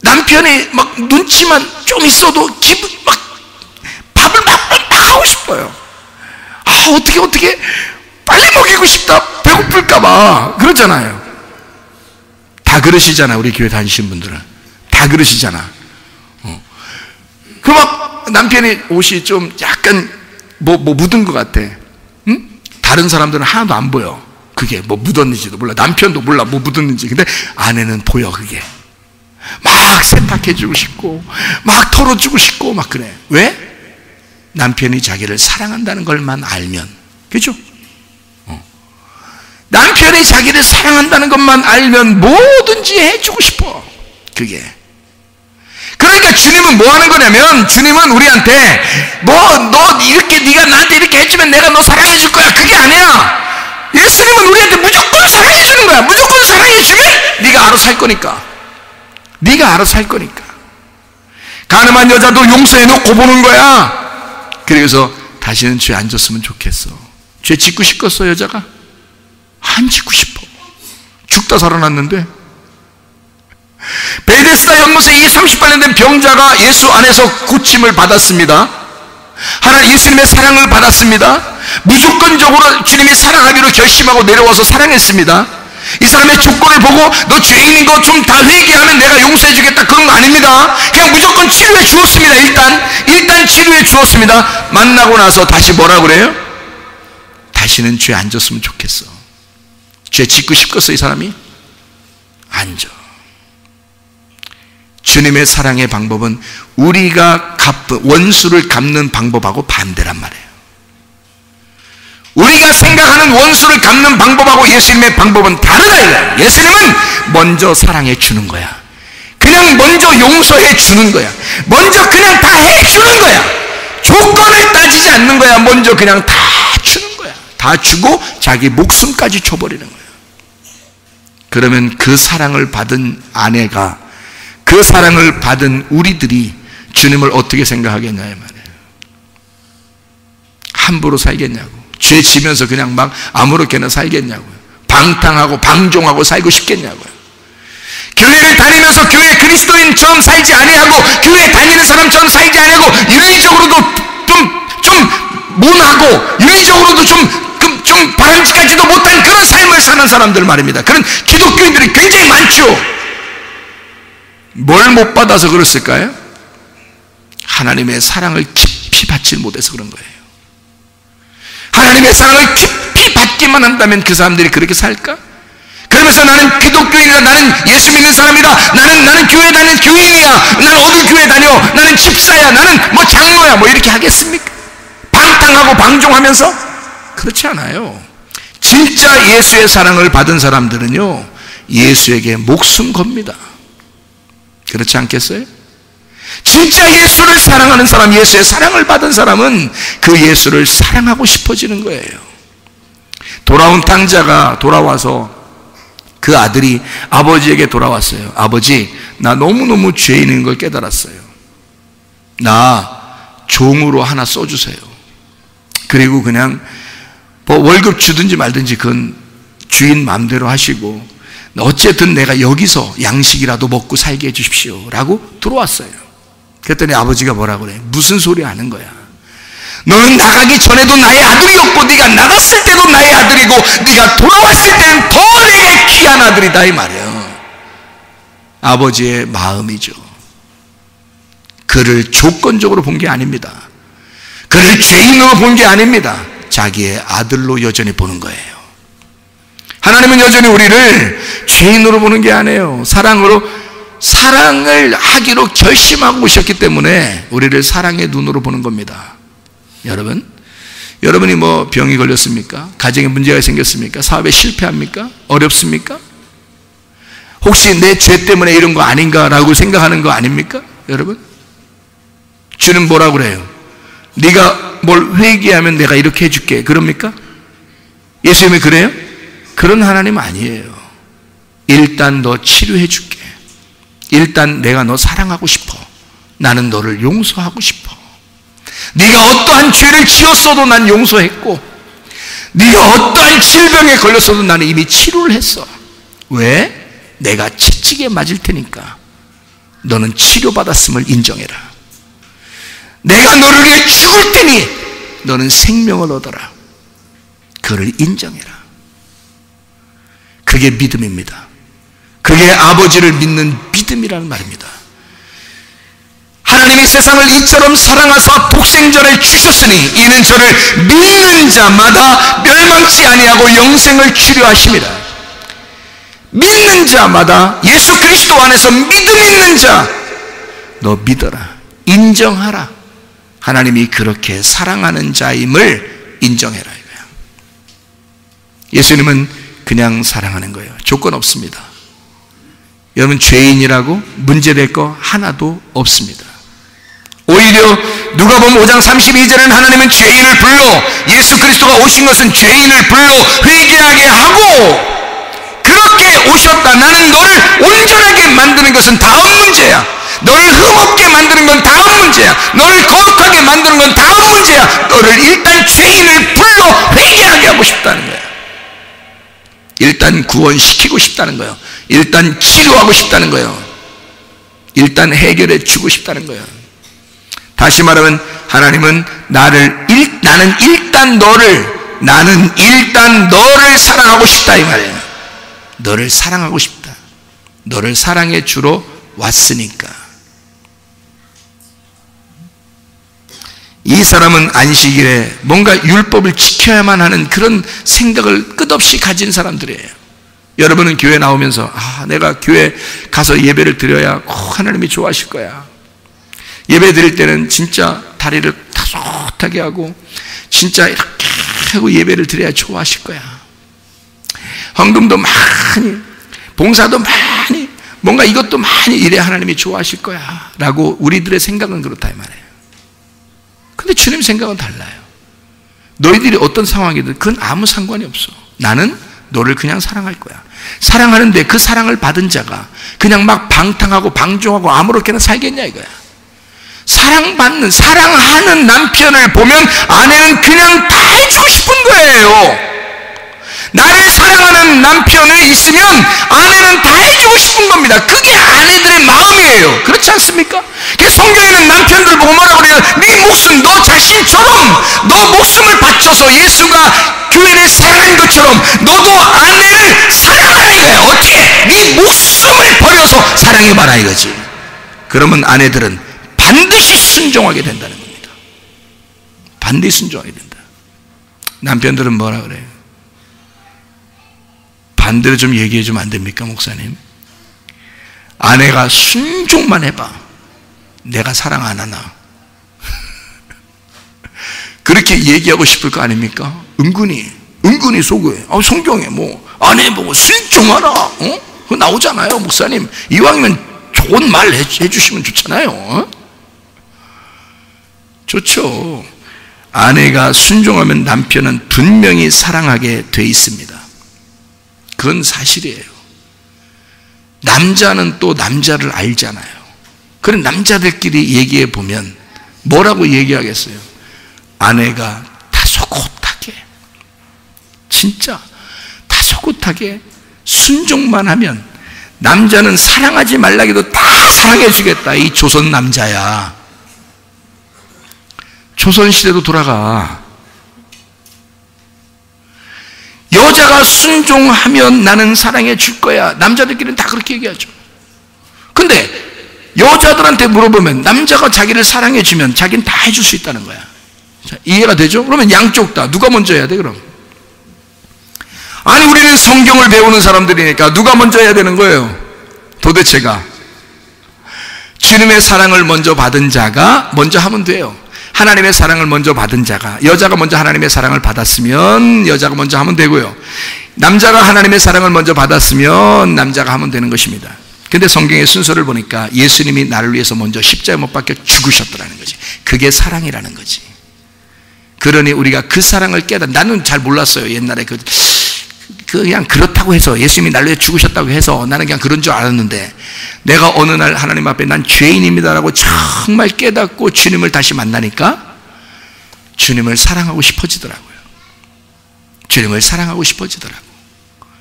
남편이 막 눈치만 좀 있어도 기분 막 밥을 막 하고 싶어요. 아 어떻게 빨리 먹이고 싶다. 배고플까봐 그러잖아요. 다 그러시잖아. 우리 교회 다니신 분들은 다 그러시잖아. 그 막 남편이 옷이 좀 약간 뭐 묻은 것 같아. 응? 다른 사람들은 하나도 안 보여. 그게 뭐 묻었는지도 몰라. 남편도 몰라 뭐 묻었는지. 근데 아내는 보여. 그게 막 세탁해주고 싶고 막 털어주고 싶고 막 그래. 왜? 남편이 자기를 사랑한다는 걸만 알면. 그죠? 남편이 자기를 사랑한다는 것만 알면 뭐든지 해주고 싶어. 그게. 그러니까 주님은 뭐 하는 거냐면 주님은 우리한테 너 이렇게 네가 나한테 이렇게 해주면 내가 너 사랑해 줄 거야. 그게 아니야. 예수님은 우리한테 무조건 사랑해 주는 거야. 무조건 사랑해 주면 네가 알아서 할 거니까. 네가 알아서 할 거니까. 가늠한 여자도 용서해 놓고 보는 거야. 그래서 다시는 죄 안 졌으면 좋겠어. 죄 짓고 싶겠어 여자가? 안 짓고 싶어. 죽다 살아났는데. 베데스다 연못에 이 38년 된 병자가 예수 안에서 고침을 받았습니다. 하나님 예수님의 사랑을 받았습니다. 무조건적으로 주님이 사랑하기로 결심하고 내려와서 사랑했습니다. 이 사람의 조건을 보고 너 죄인인 거 좀 다 회개하면 내가 용서해 주겠다 그런 거 아닙니다. 그냥 무조건 치료해 주었습니다. 일단 치료해 주었습니다. 만나고 나서 다시 뭐라 그래요? 다시는 죄 안 졌으면 좋겠어. 죄 짓고 싶겠어 이 사람이? 안 져. 주님의 사랑의 방법은 우리가 원수를 갚는 방법하고 반대란 말이에요. 우리가 생각하는 원수를 갚는 방법하고 예수님의 방법은 다르다. 예수님은 먼저 사랑해 주는 거야. 그냥 먼저 용서해 주는 거야. 먼저 그냥 다 해 주는 거야. 조건을 따지지 않는 거야. 먼저 그냥 다 주는 거야. 다 주고 자기 목숨까지 줘버리는 거야. 그러면 그 사랑을 받은 아내가, 그 사랑을 받은 우리들이 주님을 어떻게 생각하겠냐 이 말이에요. 함부로 살겠냐고. 죄 지면서 그냥 막 아무렇게나 살겠냐고요. 방탕하고 방종하고 살고 싶겠냐고요. 교회를 다니면서 교회 그리스도인처럼 살지 아니하고 교회 다니는 사람처럼 살지 아니하고 윤리적으로도 좀 모나고 윤리적으로도 좀 바람직하지도 못한 그런 삶을 사는 사람들 말입니다. 그런 기독교인들이 굉장히 많죠. 뭘 못 받아서 그랬을까요? 하나님의 사랑을 깊이 받지 못해서 그런 거예요. 하나님의 사랑을 깊이 받기만 한다면 그 사람들이 그렇게 살까? 그러면서 나는 기독교인이다, 나는 예수 믿는 사람이다, 나는 교회 다니는 교인이야, 나는 어느 교회 다녀, 나는 집사야, 나는 뭐 장로야, 뭐 이렇게 하겠습니까? 방탕하고 방종하면서? 그렇지 않아요. 진짜 예수의 사랑을 받은 사람들은요, 예수에게 목숨 겁니다. 그렇지 않겠어요? 진짜 예수를 사랑하는 사람, 예수의 사랑을 받은 사람은 그 예수를 사랑하고 싶어지는 거예요. 돌아온 탕자가 돌아와서 그 아들이 아버지에게 돌아왔어요. 아버지, 나 너무너무 죄인인 걸 깨달았어요. 나 종으로 하나 써주세요. 그리고 그냥 뭐 월급 주든지 말든지 그건 주인 마음대로 하시고 어쨌든 내가 여기서 양식이라도 먹고 살게 해주십시오 라고 들어왔어요. 그랬더니 아버지가 뭐라고 그래? 무슨 소리 하는 거야? 너는 나가기 전에도 나의 아들이었고 네가 나갔을 때도 나의 아들이고 네가 돌아왔을 때는 더 내게 귀한 아들이다, 이 말이에요. 아버지의 마음이죠. 그를 조건적으로 본 게 아닙니다. 그를 죄인으로 본 게 아닙니다. 자기의 아들로 여전히 보는 거예요. 하나님은 여전히 우리를 죄인으로 보는 게 아니에요. 사랑을 하기로 결심하고 오셨기 때문에 우리를 사랑의 눈으로 보는 겁니다. 여러분이 뭐 병이 걸렸습니까? 가정에 문제가 생겼습니까? 사업에 실패합니까? 어렵습니까? 혹시 내 죄 때문에 이런 거 아닌가라고 생각하는 거 아닙니까? 여러분, 주는 뭐라고 그래요? 네가 뭘 회개하면 내가 이렇게 해줄게, 그럽니까? 예수님이 그래요? 그런 하나님 아니에요. 일단 너 치료해 줄게. 일단 내가 너 사랑하고 싶어. 나는 너를 용서하고 싶어. 네가 어떠한 죄를 지었어도 난 용서했고, 네가 어떠한 질병에 걸렸어도 나는 이미 치료를 했어. 왜? 내가 채찍에 맞을 테니까 너는 치료받았음을 인정해라. 내가 너를 위해 죽을 테니 너는 생명을 얻어라. 그를 인정해라. 그게 믿음입니다. 그게 아버지를 믿는 믿음이라는 말입니다. 하나님이 세상을 이처럼 사랑하사 독생자를 주셨으니 이는 저를 믿는 자마다 멸망치 아니하고 영생을 주려 하심이라. 믿는 자마다 예수 그리스도 안에서 믿음 있는 자, 너 믿어라, 인정하라. 하나님이 그렇게 사랑하는 자임을 인정해라 이거야. 예수님은 그냥 사랑하는 거예요. 조건 없습니다. 여러분, 죄인이라고 문제될 거 하나도 없습니다. 오히려 누가복음 5장 32절에는 하나님은 죄인을 불러, 예수 그리스도가 오신 것은 죄인을 불러 회개하게 하고, 그렇게 오셨다. 나는 너를 온전하게 만드는 것은 다음 문제야. 너를 흠없게 만드는 건 다음 문제야. 너를 거룩하게 만드는 건 다음 문제야. 너를 일단 죄인을 불러 회개하게 하고 싶다는 거야. 일단 구원시키고 싶다는 거예요. 일단 치료하고 싶다는 거예요. 일단 해결해 주고 싶다는 거예요. 다시 말하면 하나님은 나는 일단 너를 사랑하고 싶다 이 말이에요. 너를 사랑하고 싶다. 너를 사랑해 주러 왔으니까. 이 사람은 안식일에 뭔가 율법을 지켜야만 하는 그런 생각을 끝없이 가진 사람들이에요. 여러분은 교회 나오면서 내가 교회 가서 예배를 드려야 하나님이 좋아하실 거야. 예배 드릴 때는 진짜 다리를 타젓하게 하고 진짜 이렇게 하고 예배를 드려야 좋아하실 거야. 헌금도 많이, 봉사도 많이, 뭔가 이것도 많이 이래야 하나님이 좋아하실 거야 라고 우리들의 생각은 그렇다 이 말이에요. 근데 주님 생각은 달라요. 너희들이 어떤 상황이든 그건 아무 상관이 없어. 나는 너를 그냥 사랑할 거야. 사랑하는데 그 사랑을 받은 자가 그냥 막 방탕하고 방종하고 아무렇게나 살겠냐 이거야. 사랑하는 남편을 보면 아내는 그냥 다 해주고 싶은 거예요. 나를 사랑하는 남편이 있으면 아내는 다 해주고 싶은 겁니다. 그게 아내들의 마음이에요. 그렇지 않습니까? 그래서 성경에는 남편들 보고 뭐라고 그래요? 네 목숨, 너 자신처럼 너 목숨을 바쳐서 예수가 교회를 사랑한 것처럼 너도 아내를 사랑하라 이거야. 어떻게? 네 목숨을 버려서 사랑해봐라 이거지. 그러면 아내들은 반드시 순종하게 된다는 겁니다. 반드시 순종하게 된다. 남편들은 뭐라 그래요? 반대로 좀 얘기해 주면 안 됩니까, 목사님? 아내가 순종만 해봐. 내가 사랑 안 하나? 그렇게 얘기하고 싶을 거 아닙니까? 은근히 속에, 성경에 아내 보고 순종하라, 그거 나오잖아요, 목사님. 이왕이면 좋은 말 해주시면 좋잖아요. 좋죠. 아내가 순종하면 남편은 분명히 사랑하게 돼 있습니다. 그건 사실이에요. 남자는 또 남자를 알잖아요. 그런 남자들끼리 얘기해 보면 뭐라고 얘기하겠어요? 아내가 다소곳하게, 진짜 다소곳하게 순종만 하면 남자는 사랑하지 말라기도 다 사랑해 주겠다. 이 조선 남자야. 조선시대도 돌아가. 여자가 순종하면 나는 사랑해 줄 거야. 남자들끼리는 다 그렇게 얘기하죠. 근데 여자들한테 물어보면 남자가 자기를 사랑해 주면 자기는 다 해줄 수 있다는 거야. 자, 이해가 되죠? 그러면 양쪽 다 누가 먼저 해야 돼, 그럼? 아니, 우리는 성경을 배우는 사람들이니까 누가 먼저 해야 되는 거예요? 도대체가 주님의 사랑을 먼저 받은 자가 먼저 하면 돼요. 하나님의 사랑을 먼저 받은 자가, 여자가 먼저 하나님의 사랑을 받았으면 여자가 먼저 하면 되고요, 남자가 하나님의 사랑을 먼저 받았으면 남자가 하면 되는 것입니다. 근데 성경의 순서를 보니까 예수님이 나를 위해서 먼저 십자가에 못 박혀 죽으셨더라는 거지. 그게 사랑이라는 거지. 그러니 우리가 그 사랑을 깨닫, 나는 잘 몰랐어요. 옛날에 그냥 그렇다고 해서, 예수님이 나를 위해 죽으셨다고 해서 나는 그냥 그런 줄 알았는데, 내가 어느 날 하나님 앞에 난 죄인입니다라고 정말 깨닫고 주님을 다시 만나니까 주님을 사랑하고 싶어지더라고요. 주님을 사랑하고 싶어지더라고요.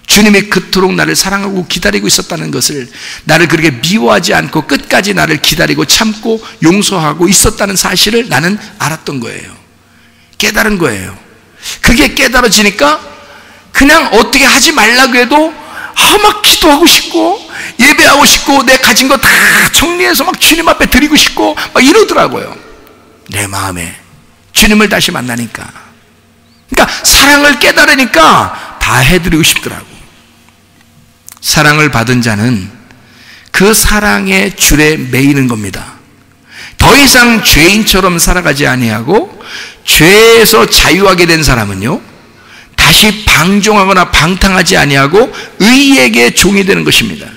주님이 그토록 나를 사랑하고 기다리고 있었다는 것을, 나를 그렇게 미워하지 않고 끝까지 나를 기다리고 참고 용서하고 있었다는 사실을 나는 알았던 거예요. 깨달은 거예요. 그게 깨달아지니까 그냥 어떻게 하지 말라고 해도 막 기도하고 싶고 예배하고 싶고 내 가진 거 다 정리해서 막 주님 앞에 드리고 싶고 막 이러더라고요. 내 마음에 주님을 다시 만나니까. 그러니까 사랑을 깨달으니까 다 해드리고 싶더라고. 사랑을 받은 자는 그 사랑의 줄에 매이는 겁니다. 더 이상 죄인처럼 살아가지 아니하고 죄에서 자유하게 된 사람은요, 다시 방종하거나 방탕하지 아니하고 의에게 종이 되는 것입니다.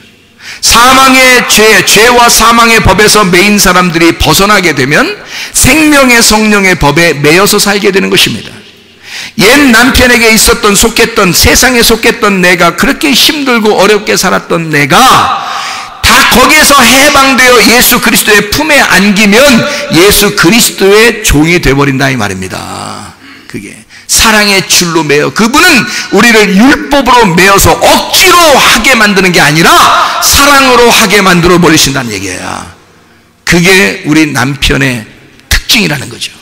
사망의 죄와 사망의 법에서 매인 사람들이 벗어나게 되면 생명의 성령의 법에 매여서 살게 되는 것입니다. 옛 남편에게 있었던, 속했던, 세상에 속했던 내가, 그렇게 힘들고 어렵게 살았던 내가 다 거기에서 해방되어 예수 그리스도의 품에 안기면 예수 그리스도의 종이 되어버린다, 이 말입니다. 그게 사랑의 줄로 매어, 그분은 우리를 율법으로 매어서 억지로 하게 만드는 게 아니라 사랑으로 하게 만들어 버리신다는 얘기예요. 그게 우리 남편의 특징이라는 거죠.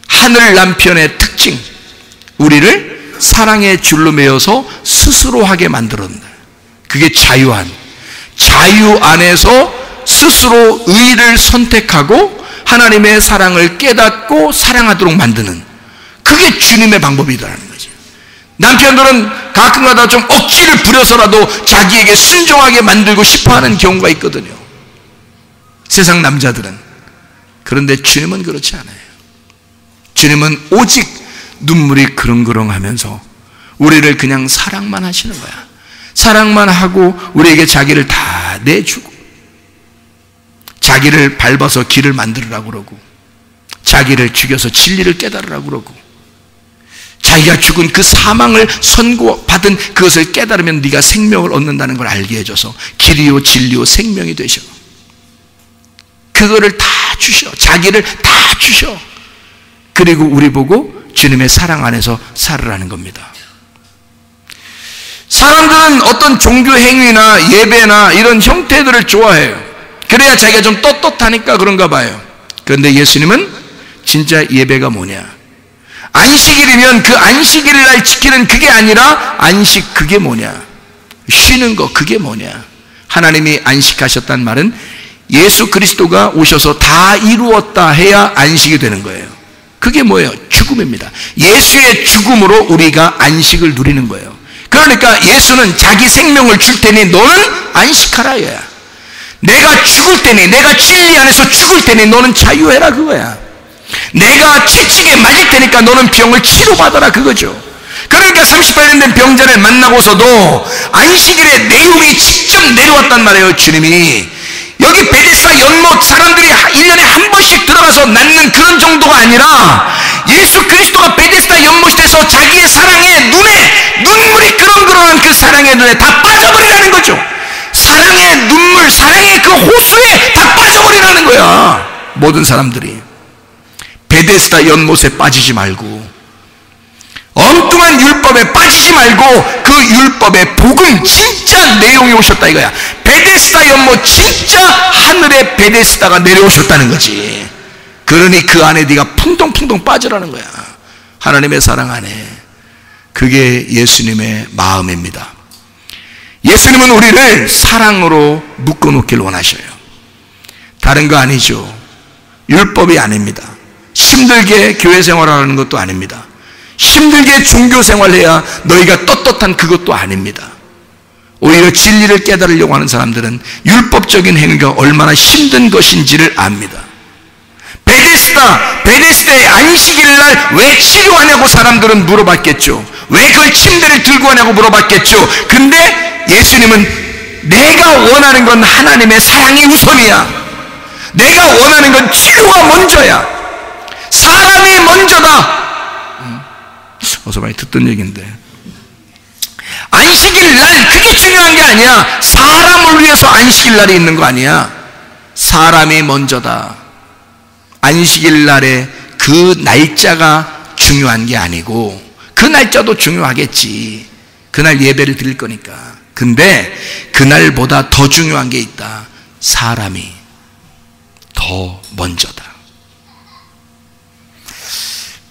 하늘 남편의 특징, 우리를 사랑의 줄로 매어서 스스로 하게 만들었다. 그게 자유한, 자유 안에서 스스로 의를 선택하고 하나님의 사랑을 깨닫고 사랑하도록 만드는, 그게 주님의 방법이라는 거죠. 남편들은 가끔가다 좀 억지를 부려서라도 자기에게 순종하게 만들고 싶어하는 경우가 있거든요, 세상 남자들은. 그런데 주님은 그렇지 않아요. 주님은 오직 눈물이 그렁그렁하면서 우리를 그냥 사랑만 하시는 거야. 사랑만 하고 우리에게 자기를 다 내주고, 자기를 밟아서 길을 만들으라고 그러고, 자기를 죽여서 진리를 깨달으라고 그러고, 자기가 죽은 그 사망을 선고받은 그것을 깨달으면 네가 생명을 얻는다는 걸 알게 해줘서 길이요 진리요 생명이 되셔. 그거를 다 주셔. 자기를 다 주셔. 그리고 우리 보고 주님의 사랑 안에서 살으라는 겁니다. 사람들은 어떤 종교 행위나 예배나 이런 형태들을 좋아해요. 그래야 자기가 좀 떳떳하니까 그런가 봐요. 그런데 예수님은 진짜 예배가 뭐냐? 안식일이면 그 안식일 날 지키는 그게 아니라, 안식 그게 뭐냐? 쉬는 거 그게 뭐냐? 하나님이 안식하셨단 말은 예수 그리스도가 오셔서 다 이루었다 해야 안식이 되는 거예요. 그게 뭐예요? 죽음입니다. 예수의 죽음으로 우리가 안식을 누리는 거예요. 그러니까 예수는 자기 생명을 줄 테니 너는 안식하라 이거야. 내가 죽을 테니, 내가 진리 안에서 죽을 테니 너는 자유해라 그거야. 내가 채찍에 맞을 테니까 너는 병을 치료받아라 그거죠. 그러니까 38년 된 병자를 만나고서도 안식일의 내용이 직접 내려왔단 말이에요. 주님이 여기 베데스다 연못 사람들이 1년에 한 번씩 들어가서 낫는 그런 정도가 아니라 예수 그리스도가 베데스다 연못에서 자기의 사랑의 눈에 눈물이 그렁그렁한 그 사랑의 눈에 다 빠져버리라는 거죠. 사랑의 눈물, 사랑의 그 호수에 다 빠져버리라는 거야. 모든 사람들이 베데스다 연못에 빠지지 말고, 엉뚱한 율법에 빠지지 말고 그 율법의 복음 진짜 내용이 오셨다 이거야. 베데스다 연못 진짜 하늘의 베데스다가 내려오셨다는 거지. 그러니 그 안에 네가 풍덩풍덩 빠지라는 거야. 하나님의 사랑 안에. 그게 예수님의 마음입니다. 예수님은 우리를 사랑으로 묶어놓기를 원하셔요. 다른 거 아니죠. 율법이 아닙니다. 힘들게 교회 생활하는 것도 아닙니다. 힘들게 종교 생활해야 너희가 떳떳한 그것도 아닙니다. 오히려 진리를 깨달으려고 하는 사람들은 율법적인 행위가 얼마나 힘든 것인지를 압니다. 베데스다의 안식일날 왜 치료하냐고 사람들은 물어봤겠죠. 왜 그걸 침대를 들고 하냐고 물어봤겠죠. 근데 예수님은 내가 원하는 건 하나님의 사랑이 우선이야. 내가 원하는 건 치료가 먼저야. 사람이 먼저다. 어서 많이 듣던 얘기인데, 안식일 날 그게 중요한 게 아니야. 사람을 위해서 안식일 날이 있는 거 아니야. 사람이 먼저다. 안식일 날에 그 날짜가 중요한 게 아니고, 그 날짜도 중요하겠지. 그날 예배를 드릴 거니까. 근데 그날보다 더 중요한 게 있다. 사람이 더 먼저다.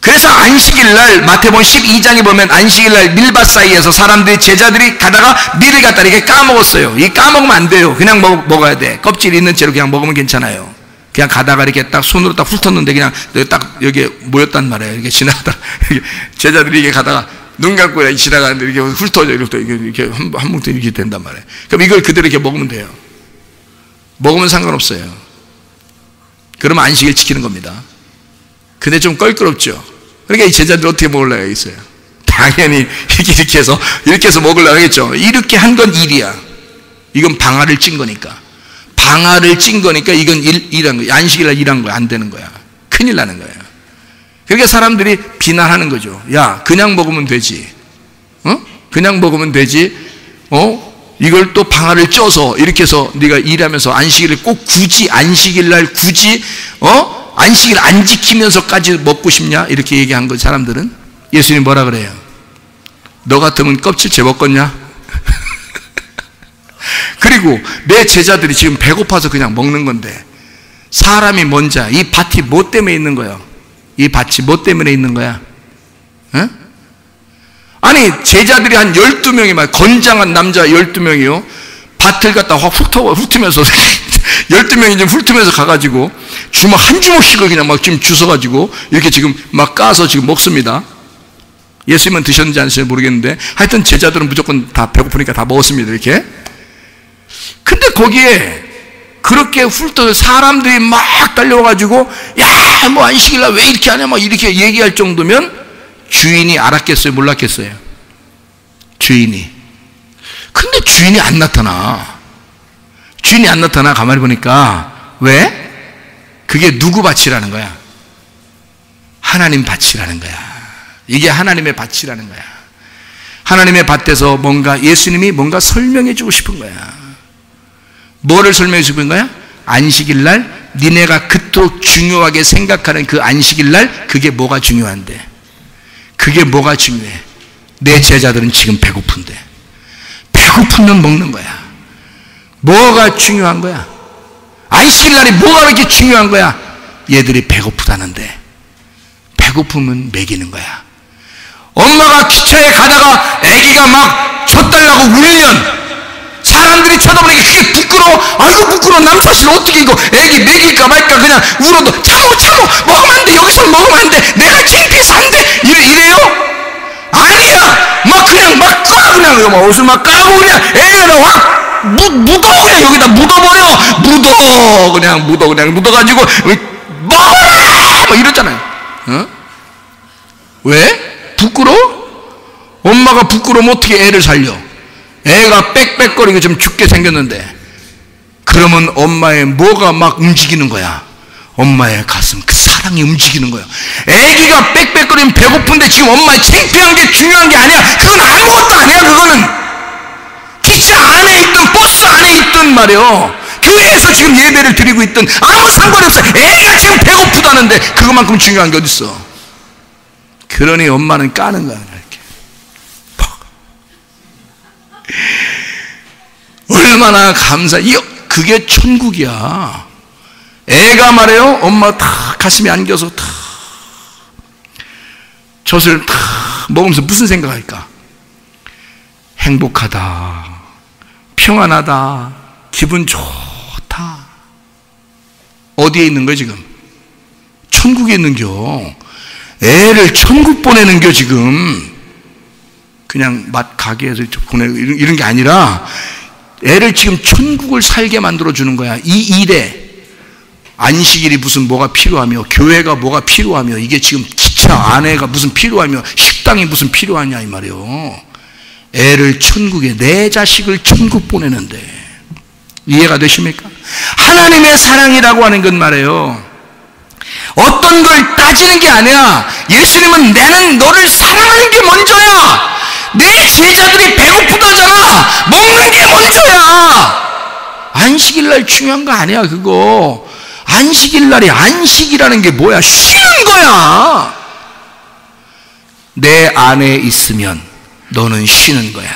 그래서 안식일날 마태복음 12장에 보면 안식일날 밀밭 사이에서 사람들이, 제자들이 가다가 밀을 갖다 이렇게 까먹었어요. 이 까먹으면 안 돼요. 그냥 먹어야 돼. 껍질 있는 채로 그냥 먹으면 괜찮아요. 그냥 가다가 이렇게 딱 손으로 딱 훑었는데 그냥 딱 여기 모였단 말이에요. 이렇게 지나가다 제자들이 이렇게 가다가 눈 감고 이렇게 지나가는데 이렇게 훑어져. 이렇게 한 뭉텅이 이렇게 된단 말이에요. 그럼 이걸 그대로 이렇게 먹으면 돼요. 먹으면 상관없어요. 그러면 안식일 지키는 겁니다. 근데 좀 껄끄럽죠. 그러니까 이 제자들 어떻게 먹으려고 하겠어요? 당연히 이렇게 해서 먹으려고 하겠죠. 이렇게 한 건 일이야. 이건 방아를 찐 거니까. 방아를 찐 거니까 이건 일한 거야. 안식일날 일한 거야. 안 되는 거야. 큰일 나는 거야. 그러니까 사람들이 비난하는 거죠. 야, 그냥 먹으면 되지. 그냥 먹으면 되지. 이걸 또 방아를 쪄서 이렇게 해서 네가 일하면서 안식일을 꼭 굳이 안식일날 굳이 안식일 안 지키면서까지 먹고 싶냐? 이렇게 얘기한 거 사람들은. 예수님 뭐라 그래요? 너 같으면 껍질째 먹겠냐? 그리고 내 제자들이 지금 배고파서 그냥 먹는 건데, 사람이 먼저야. 이 밭이 뭐 때문에 있는 거야? 이 밭이 뭐 때문에 있는 거야? 아니 제자들이 한 12명이 막 건장한 남자 12명이요 밭을 갖다 확 훑으면서 12명이 좀 훑으면서 가가지고 주먹 한 주먹씩을 그냥 막 지금 주워가지고 이렇게 지금 막 까서 지금 먹습니다. 예수님은 드셨는지 안 드셨는지 모르겠는데 하여튼 제자들은 무조건 다 배고프니까 다 먹었습니다. 이렇게. 근데 거기에 그렇게 훑어서 사람들이 막 달려와가지고 야, 뭐 안식일날 왜 이렇게 하냐 막 이렇게 얘기할 정도면 주인이 알았겠어요? 몰랐겠어요? 주인이. 근데 주인이 안 나타나. 주인이 안 나타나. 가만히 보니까 왜? 그게 누구 밭이라는 거야? 하나님 밭이라는 거야. 이게 하나님의 밭이라는 거야. 하나님의 밭에서 뭔가 예수님이 뭔가 설명해 주고 싶은 거야. 뭐를 설명해 주고 싶은 거야? 안식일날 니네가 그토록 중요하게 생각하는 그 안식일날 그게 뭐가 중요한데? 그게 뭐가 중요해? 내 제자들은 지금 배고픈데 배고프면 먹는 거야. 뭐가 중요한 거야? 안식일날이 뭐가 그렇게 중요한 거야? 얘들이 배고프다는데 배고프면 먹이는 거야. 엄마가 기차에 가다가 아기가 막 젖달라고 울면 사람들이 쳐다보니까 그게 부끄러워. 아이고 부끄러워. 남사실 어떻게 이거 애기 먹일까 말까 그냥 울어도 참어 먹으면 안 돼. 여기서 먹으면 안 돼. 내가 창피해서 안 돼. 이래요? 아니야. 그냥 그냥 옷을 까고 그냥 애를 확 묻어. 그냥 여기다 묻어버려. 그냥 묻어가지고 먹어라 이러잖아요. 왜? 부끄러워? 엄마가 부끄러우면 어떻게 애를 살려? 애가 빽빽거리고 좀 죽게 생겼는데, 그러면 엄마의 뭐가 막 움직이는 거야? 엄마의 가슴, 그 사랑이 움직이는 거야. 애기가 빽빽거리면 배고픈데 지금 엄마의 창피한 게 중요한 게 아니야. 그건 아무것도 아니야. 그거는 기차 안에 있든 버스 안에 있든 말이요, 교회에서 지금 예배를 드리고 있든 아무 상관이 없어. 애가 지금 배고프다는데 그것만큼 중요한 게 어딨어. 그러니 엄마는 까는 거야. 이렇게 얼마나 그게 천국이야. 애가 말이에요, 엄마 탁 가슴에 안겨서 탁 젖을 탁 먹으면서 무슨 생각할까? 행복하다, 평안하다, 기분 좋다. 어디에 있는 거야 지금? 천국에 있는겨. 애를 천국 보내는겨 지금. 그냥 맛 가게에서 보내고 이런 게 아니라 애를 지금 천국을 살게 만들어주는 거야. 이 일에 안식일이 무슨 뭐가 필요하며, 교회가 뭐가 필요하며, 이게 지금 기차 안에가 무슨 필요하며, 식당이 무슨 필요하냐 이 말이에요. 애를 천국에, 내 자식을 천국 보내는데 이해가 되십니까? 하나님의 사랑이라고 하는 건 말이에요, 어떤 걸 따지는 게 아니야. 예수님은 나는 너를 사랑하는 게 먼저야. 내 제자들이 배고프다잖아. 먹는 게 먼저야. 안식일날 중요한 거 아니야 그거. 안식일날이, 안식이라는 게 뭐야? 쉬는 거야. 내 안에 있으면 너는 쉬는 거야.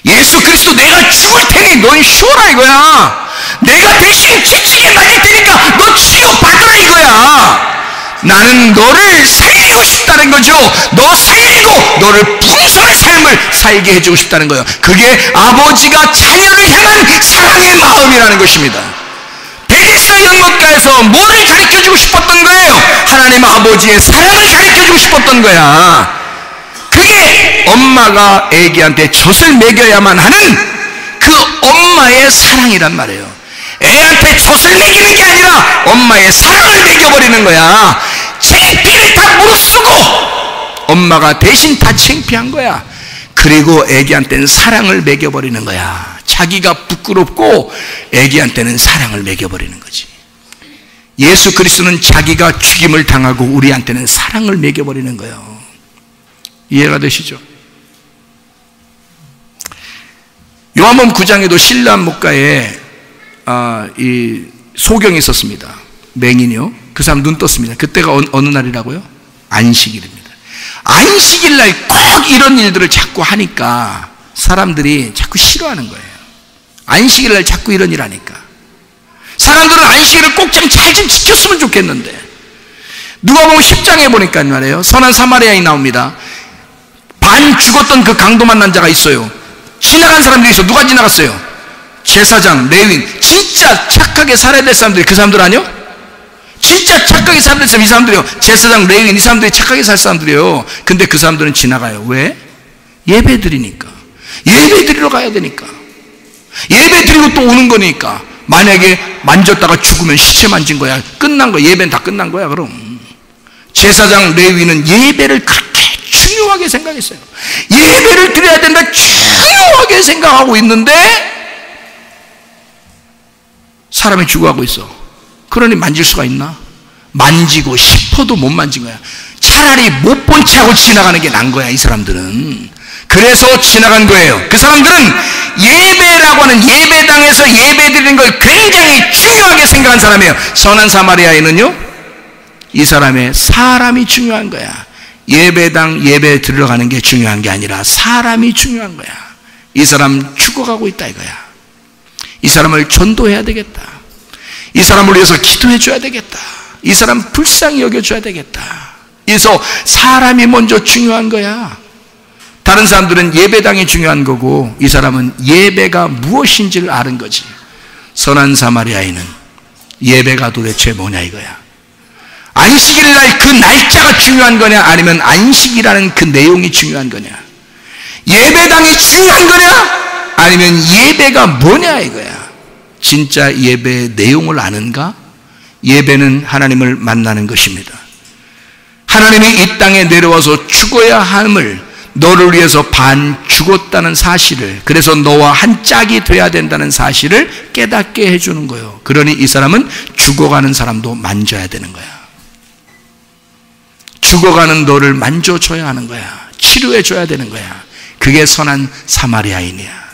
예수 그리스도 내가 죽을 테니 넌 쉬어라 이거야. 내가 대신 채찍에 맞을 테니까 너 치료받으라 이거야. 나는 너를 살리고 싶다는 거죠. 너 살리고 너를 풍성한 삶을 살게 해주고 싶다는 거예요. 그게 아버지가 자녀를 향한 사랑의 마음이라는 것입니다. 베데스다 연못가에서 뭐를 가르쳐주고 싶었던 거예요? 하나님 아버지의 사랑을 가르쳐주고 싶었던 거야. 그게 엄마가 애기한테 젖을 먹여야만 하는 그 엄마의 사랑이란 말이에요. 애한테 젖을 먹이는 게 아니라 엄마의 사랑을 먹여버리는 거야. 창피를 다 무릅쓰고 엄마가 대신 다 창피한 거야. 그리고 애기한테는 사랑을 먹여버리는 거야. 자기가 부끄럽고 애기한테는 사랑을 먹여버리는 거지. 예수 그리스도는 자기가 죽임을 당하고 우리한테는 사랑을 먹여버리는 거예요. 이해가 되시죠? 요한복음 9장에도 신라 목가에 이 소경이 있었습니다. 맹인이요. 그 사람 눈 떴습니다. 그때가 어느 날이라고요? 안식일입니다. 안식일날 꼭 이런 일들을 자꾸 하니까 사람들이 자꾸 싫어하는 거예요. 안식일날 자꾸 이런 일 하니까. 사람들은 안식일을 꼭 좀 잘 좀 지켰으면 좋겠는데, 누가복음 10장에 보니까 말이에요, 선한 사마리아인이 나옵니다. 반 죽었던 그 강도 만난 자가 있어요. 지나간 사람들이 있어. 누가 지나갔어요? 제사장, 레위인, 진짜 착하게 살아야 될 사람들이 그 사람들 아니요? 진짜 착하게 살아야 될 사람, 이 사람들이요. 제사장, 레위인, 이 사람들이 착하게 살 사람들이에요. 근데 그 사람들은 지나가요. 왜? 예배 드리니까. 예배 드리러 가야 되니까. 예배 드리고 또 오는 거니까. 만약에 만졌다가 죽으면 시체 만진 거야. 끝난 거야. 예배는 다 끝난 거야. 그럼 제사장, 레위인은 예배를 그렇게 중요하게 생각했어요. 예배를 드려야 된다 중요하게 생각하고 있는데 사람이 죽어가고 있어. 그러니 만질 수가 있나? 만지고 싶어도 못 만진 거야. 차라리 못 본 척하고 지나가는 게 나은 거야. 이 사람들은 그래서 지나간 거예요. 그 사람들은 예배라고 하는, 예배당에서 예배 드리는 걸 굉장히 중요하게 생각한 사람이에요. 선한 사마리아인은요, 이 사람의 사람이 중요한 거야. 예배당 예배 드리러 가는 게 중요한 게 아니라 사람이 중요한 거야. 이 사람 죽어가고 있다 이거야. 이 사람을 전도해야 되겠다. 이 사람을 위해서 기도해 줘야 되겠다. 이 사람 불쌍히 여겨줘야 되겠다. 그래서 사람이 먼저 중요한 거야. 다른 사람들은 예배당이 중요한 거고 이 사람은 예배가 무엇인지를 아는 거지. 선한 사마리아인은 예배가 도대체 뭐냐 이거야. 안식일날 그 날짜가 중요한 거냐, 아니면 안식이라는 그 내용이 중요한 거냐, 예배당이 중요한 거냐, 아니면 예배가 뭐냐 이거야. 진짜 예배의 내용을 아는가? 예배는 하나님을 만나는 것입니다. 하나님이 이 땅에 내려와서 죽어야 함을, 너를 위해서 반 죽었다는 사실을, 그래서 너와 한 짝이 돼야 된다는 사실을 깨닫게 해주는 거예요. 그러니 이 사람은 죽어가는 사람도 만져야 되는 거야. 죽어가는 너를 만져줘야 하는 거야. 치료해줘야 되는 거야. 그게 선한 사마리아인이야.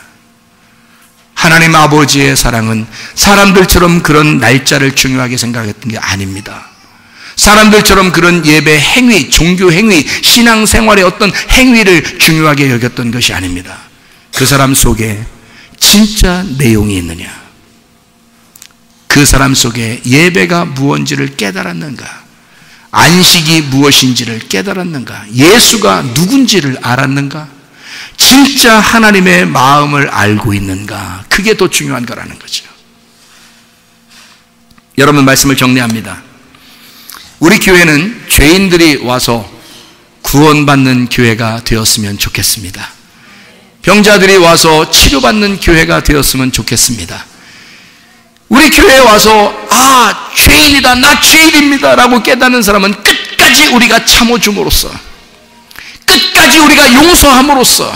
하나님 아버지의 사랑은 사람들처럼 그런 날짜를 중요하게 생각했던 게 아닙니다. 사람들처럼 그런 예배 행위, 종교 행위, 신앙생활의 어떤 행위를 중요하게 여겼던 것이 아닙니다. 그 사람 속에 진짜 내용이 있느냐, 그 사람 속에 예배가 무엇인지를 깨달았는가, 안식이 무엇인지를 깨달았는가, 예수가 누군지를 알았는가, 진짜 하나님의 마음을 알고 있는가, 그게 더 중요한 거라는 거죠. 여러분, 말씀을 정리합니다. 우리 교회는 죄인들이 와서 구원받는 교회가 되었으면 좋겠습니다. 병자들이 와서 치료받는 교회가 되었으면 좋겠습니다. 우리 교회에 와서 죄인이다, 나 죄인입니다 라고 깨닫는 사람은 끝까지 우리가 참아줌으로써, 끝까지 우리가 용서함으로써,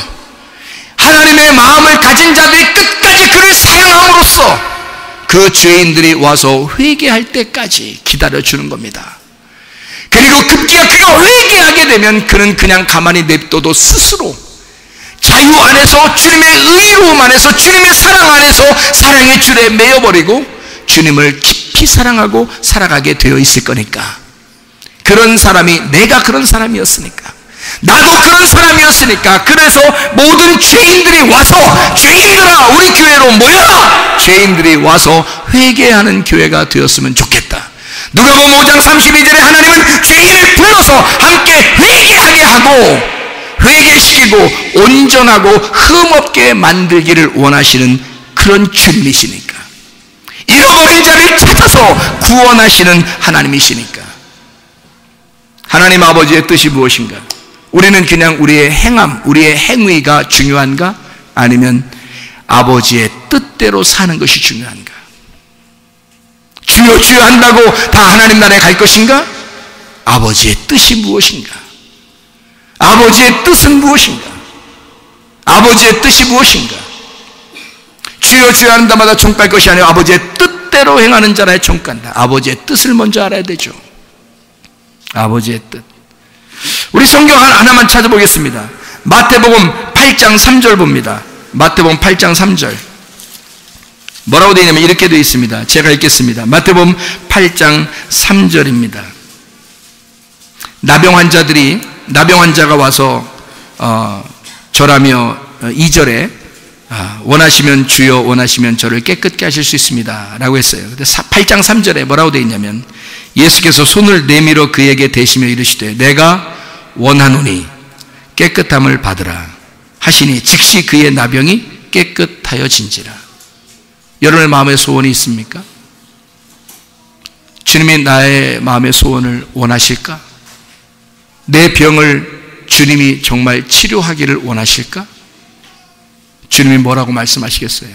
하나님의 마음을 가진 자들이 끝까지 그를 사랑함으로써 그 죄인들이 와서 회개할 때까지 기다려주는 겁니다. 그리고 급기야 그가 회개하게 되면 그는 그냥 가만히 냅둬도 스스로 자유 안에서, 주님의 의로움 안에서, 주님의 사랑 안에서 사랑의 줄에 매여버리고 주님을 깊이 사랑하고 살아가게 되어 있을 거니까. 그런 사람이, 내가 그런 사람이었으니까, 나도 그런 사람이었으니까, 그래서 모든 죄인들이 와서, 죄인들아 우리 교회로 모여라, 죄인들이 와서 회개하는 교회가 되었으면 좋겠다. 누가복음 5장 32절에 하나님은 죄인을 불러서 함께 회개하게 하고 회개시키고 온전하고 흠없게 만들기를 원하시는 그런 주님이시니까, 잃어버린 자를 찾아서 구원하시는 하나님이시니까. 하나님 아버지의 뜻이 무엇인가? 우리는 그냥 우리의 행함, 우리의 행위가 중요한가? 아니면 아버지의 뜻대로 사는 것이 중요한가? 주여 주여 한다고 다 하나님 나라에 갈 것인가? 아버지의 뜻이 무엇인가? 아버지의 뜻은 무엇인가? 아버지의 뜻이 무엇인가? 주여 주여 하는 데마다 총갈 것이 아니라 아버지의 뜻대로 행하는 자라에 총간다. 아버지의 뜻을 먼저 알아야 되죠. 아버지의 뜻. 우리 성경 하나만 찾아보겠습니다. 마태복음 8장 3절 봅니다. 마태복음 8장 3절. 뭐라고 되어 있냐면 이렇게 되어 있습니다. 제가 읽겠습니다. 마태복음 8장 3절입니다. 나병 환자가 와서 절하며 2절에 원하시면 주여 원하시면 저를 깨끗게 하실 수 있습니다 라고 했어요. 근데 8장 3절에 뭐라고 되어 있냐면 예수께서 손을 내밀어 그에게 대시며 이르시되 내가 원하노니 깨끗함을 받으라 하시니 즉시 그의 나병이 깨끗하여진지라. 여러분의 마음에 소원이 있습니까? 주님이 나의 마음의 소원을 원하실까? 내 병을 주님이 정말 치료하기를 원하실까? 주님이 뭐라고 말씀하시겠어요?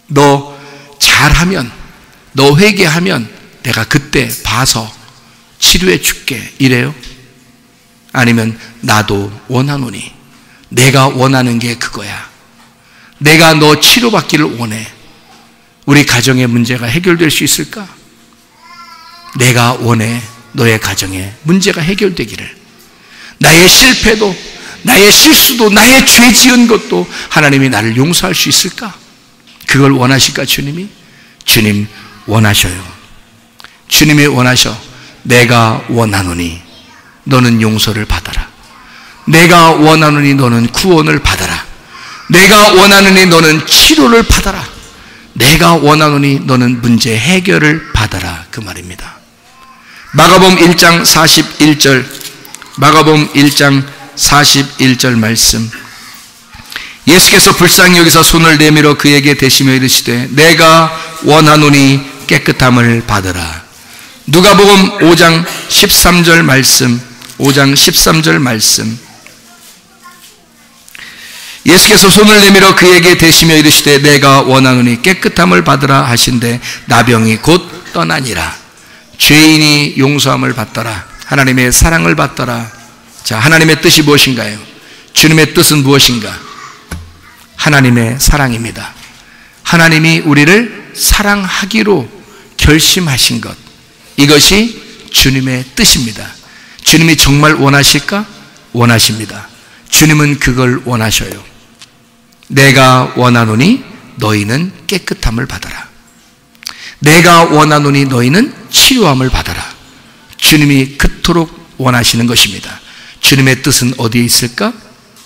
너 잘하면, 너 회개하면 내가 그때 봐서 치료해 줄게 이래요? 아니면 나도 원하노니, 내가 원하는 게 그거야, 내가 너 치료받기를 원해, 우리 가정의 문제가 해결될 수 있을까? 내가 원해 너의 가정에 문제가 해결되기를, 나의 실패도, 나의 실수도, 나의 죄 지은 것도 하나님이 나를 용서할 수 있을까? 그걸 원하실까 주님이? 주님 원하셔요. 주님이 원하셔. 내가 원하노니 너는 용서를 받아라. 내가 원하노니 너는 구원을 받아라. 내가 원하노니 너는 치료를 받아라. 내가 원하노니 너는 문제 해결을 받아라, 그 말입니다. 마가복음 1장 41절, 마가복음 1장 41절 말씀. 예수께서 불쌍히 여기서 손을 내밀어 그에게 대시며 이르시되 내가 원하노니 깨끗함을 받으라. 누가복음 5장 13절 말씀, 5장 13절 말씀. 예수께서 손을 내밀어 그에게 대시며 이르시되 내가 원하노니 깨끗함을 받으라 하신데 나병이 곧 떠나니라. 죄인이 용서함을 받더라. 하나님의 사랑을 받더라. 자, 하나님의 뜻이 무엇인가요? 주님의 뜻은 무엇인가? 하나님의 사랑입니다. 하나님이 우리를 사랑하기로 결심하신 것, 이것이 주님의 뜻입니다. 주님이 정말 원하실까? 원하십니다. 주님은 그걸 원하셔요. 내가 원하노니 너희는 깨끗함을 받아라. 내가 원하노니 너희는 치료함을 받아라. 주님이 그토록 원하시는 것입니다. 주님의 뜻은 어디에 있을까?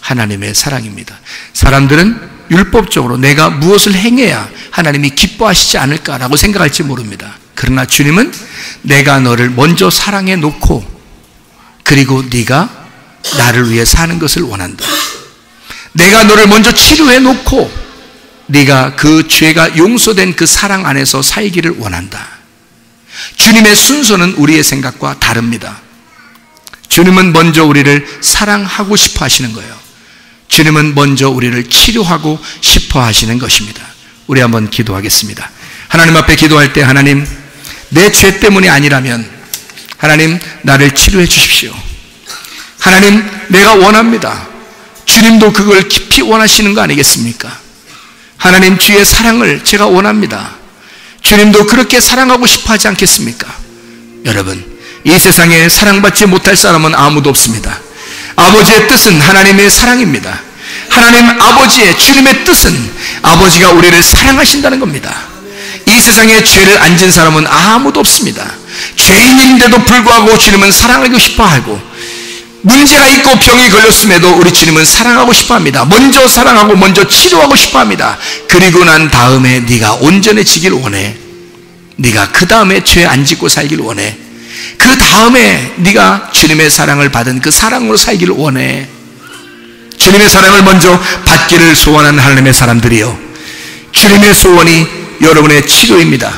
하나님의 사랑입니다. 사람들은 율법적으로 내가 무엇을 행해야 하나님이 기뻐하시지 않을까라고 생각할지 모릅니다. 그러나 주님은 내가 너를 먼저 사랑해 놓고 그리고 네가 나를 위해 사는 것을 원한다. 내가 너를 먼저 치료해 놓고 네가 그 죄가 용서된 그 사랑 안에서 살기를 원한다. 주님의 순서는 우리의 생각과 다릅니다. 주님은 먼저 우리를 사랑하고 싶어 하시는 거예요. 주님은 먼저 우리를 치료하고 싶어 하시는 것입니다. 우리 한번 기도하겠습니다. 하나님 앞에 기도할 때 하나님, 내 죄 때문이 아니라면 하나님 나를 치료해 주십시오. 하나님, 내가 원합니다. 주님도 그걸 깊이 원하시는 거 아니겠습니까? 하나님, 주의 사랑을 제가 원합니다. 주님도 그렇게 사랑하고 싶어 하지 않겠습니까? 여러분, 이 세상에 사랑받지 못할 사람은 아무도 없습니다. 아버지의 뜻은 하나님의 사랑입니다. 하나님 아버지의, 주님의 뜻은 아버지가 우리를 사랑하신다는 겁니다. 이 세상에 죄를 안 진 사람은 아무도 없습니다. 죄인인데도 불구하고 주님은 사랑하고 싶어하고, 문제가 있고 병이 걸렸음에도 우리 주님은 사랑하고 싶어합니다. 먼저 사랑하고 먼저 치료하고 싶어합니다. 그리고 난 다음에 네가 온전해지길 원해. 네가 그 다음에 죄 안 짓고 살길 원해. 그 다음에 네가 주님의 사랑을 받은 그 사랑으로 살기를 원해. 주님의 사랑을 먼저 받기를 소원하는 하나님의 사람들이요, 주님의 소원이 여러분의 치료입니다.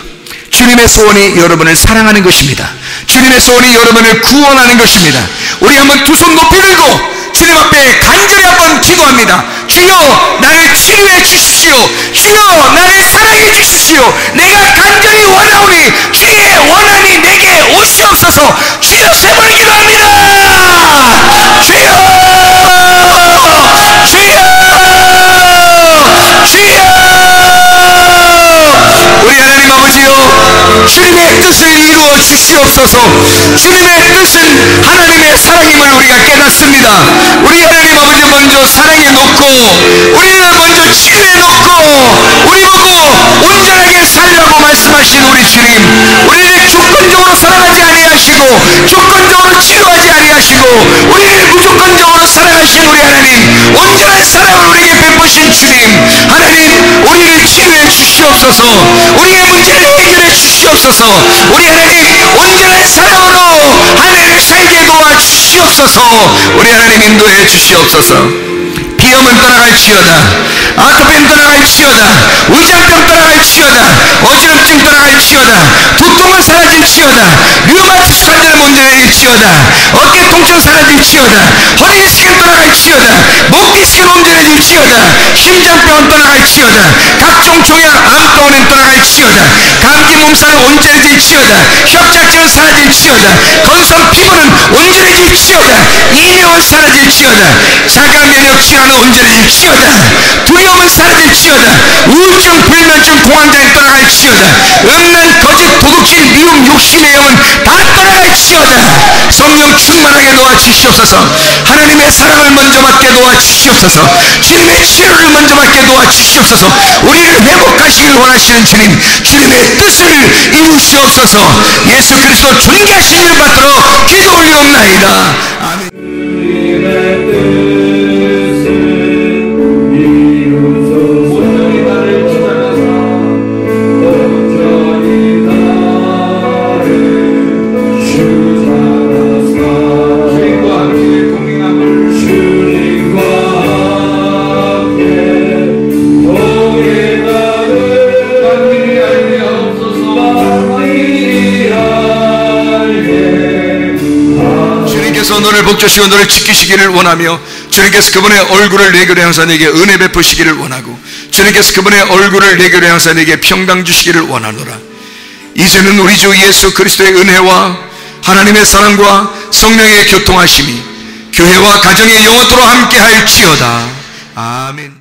주님의 소원이 여러분을 사랑하는 것입니다. 주님의 소원이 여러분을 구원하는 것입니다. 우리 한번 두 손 높이 들고 주님 앞에 간절히 한번 기도합니다. 주여, 나를 치료해 주십시오. 주여, 나를 사랑해 주십시오. 내가 간절히 원하오니 주의 원한이 내게 오시옵소서. 주여, 세 번 기도합니다. 주여, 주여, 우리 하나님 아버지요, 주님의 뜻을 이루어 주시옵소서. 주님의 뜻은 하나님의 사랑임을 우리가 깨닫습니다. 우리 하나님 아버지 먼저 사랑해 놓고, 우리를 먼저 치료해 놓고, 우리 보고 온전하게 살라고 말씀하신 우리 주님, 우리를 조건적으로 사랑하지 아니하시고 조건적으로 치료하지 아니하시고 우리를 무조건적으로 사랑하신 우리 하나님, 온전한 사랑을 우리에게 베푸신 주님, 하나님, 우리를 치료해 주시옵소서. 우리의 문제를 해결해 주시옵소서. 우리 하나님, 온전한 사랑으로 하나님을 살게 도와 주시옵소서. 우리 하나님, 인도해 주시옵소서. 비염은 떠나갈지어다, 아토피는 떠나갈지어다, 위장병 떠나갈지어다, 어지럼증 떠나갈지어다, 두통은 사라질지어다, 류마티스 관절 온전해질지어다, 어깨 통증 사라질지어다, 허리 디스크는 떠나갈지어다, 목 디스크는 온전해질지어다, 심장병은 떠나갈지어다, 각종 종양 암병은 떠나갈지어다, 감기 몸살은 온전해질지어다, 협착증은 사라질지어다, 건성 피부는 온전해질지어다, 이명은 사라질지어다, 자가 면역 질환은 온전해질지어다, 두려움은 사라질지어다, 우울증, 불면증, 공황장애 떠나갈지어다, 음란, 거짓, 도둑질, 미움, 욕심의 영은 다 떠나갈지어다. 성령 충만하게 도와주시옵소서. 하나님의 사랑을 먼저 받게 도와주시옵소서. 주님의 치료를 먼저 받게 도와주시옵소서. 우리를 회복하시길 원하시는 주님, 주님의 뜻을 이루시옵소서. 예수 그리스도 존귀하신 이름 받들어 기도 올리옵나이다. 아멘. 주님과 함께 주님께서 너를 복주시고 너를 지키시기를 원하며 주님께서 그분의 얼굴을 내 곁에 항상 내게 은혜 베푸시기를 원하고 주님께서 그분의 얼굴을 내 곁에 항상 내게 평강 주시기를 원하노라. 이제는 우리 주 예수 그리스도의 은혜와 하나님의 사랑과 성령의 교통하심이 교회와 가정에 영원토록 함께할지어다. 아멘.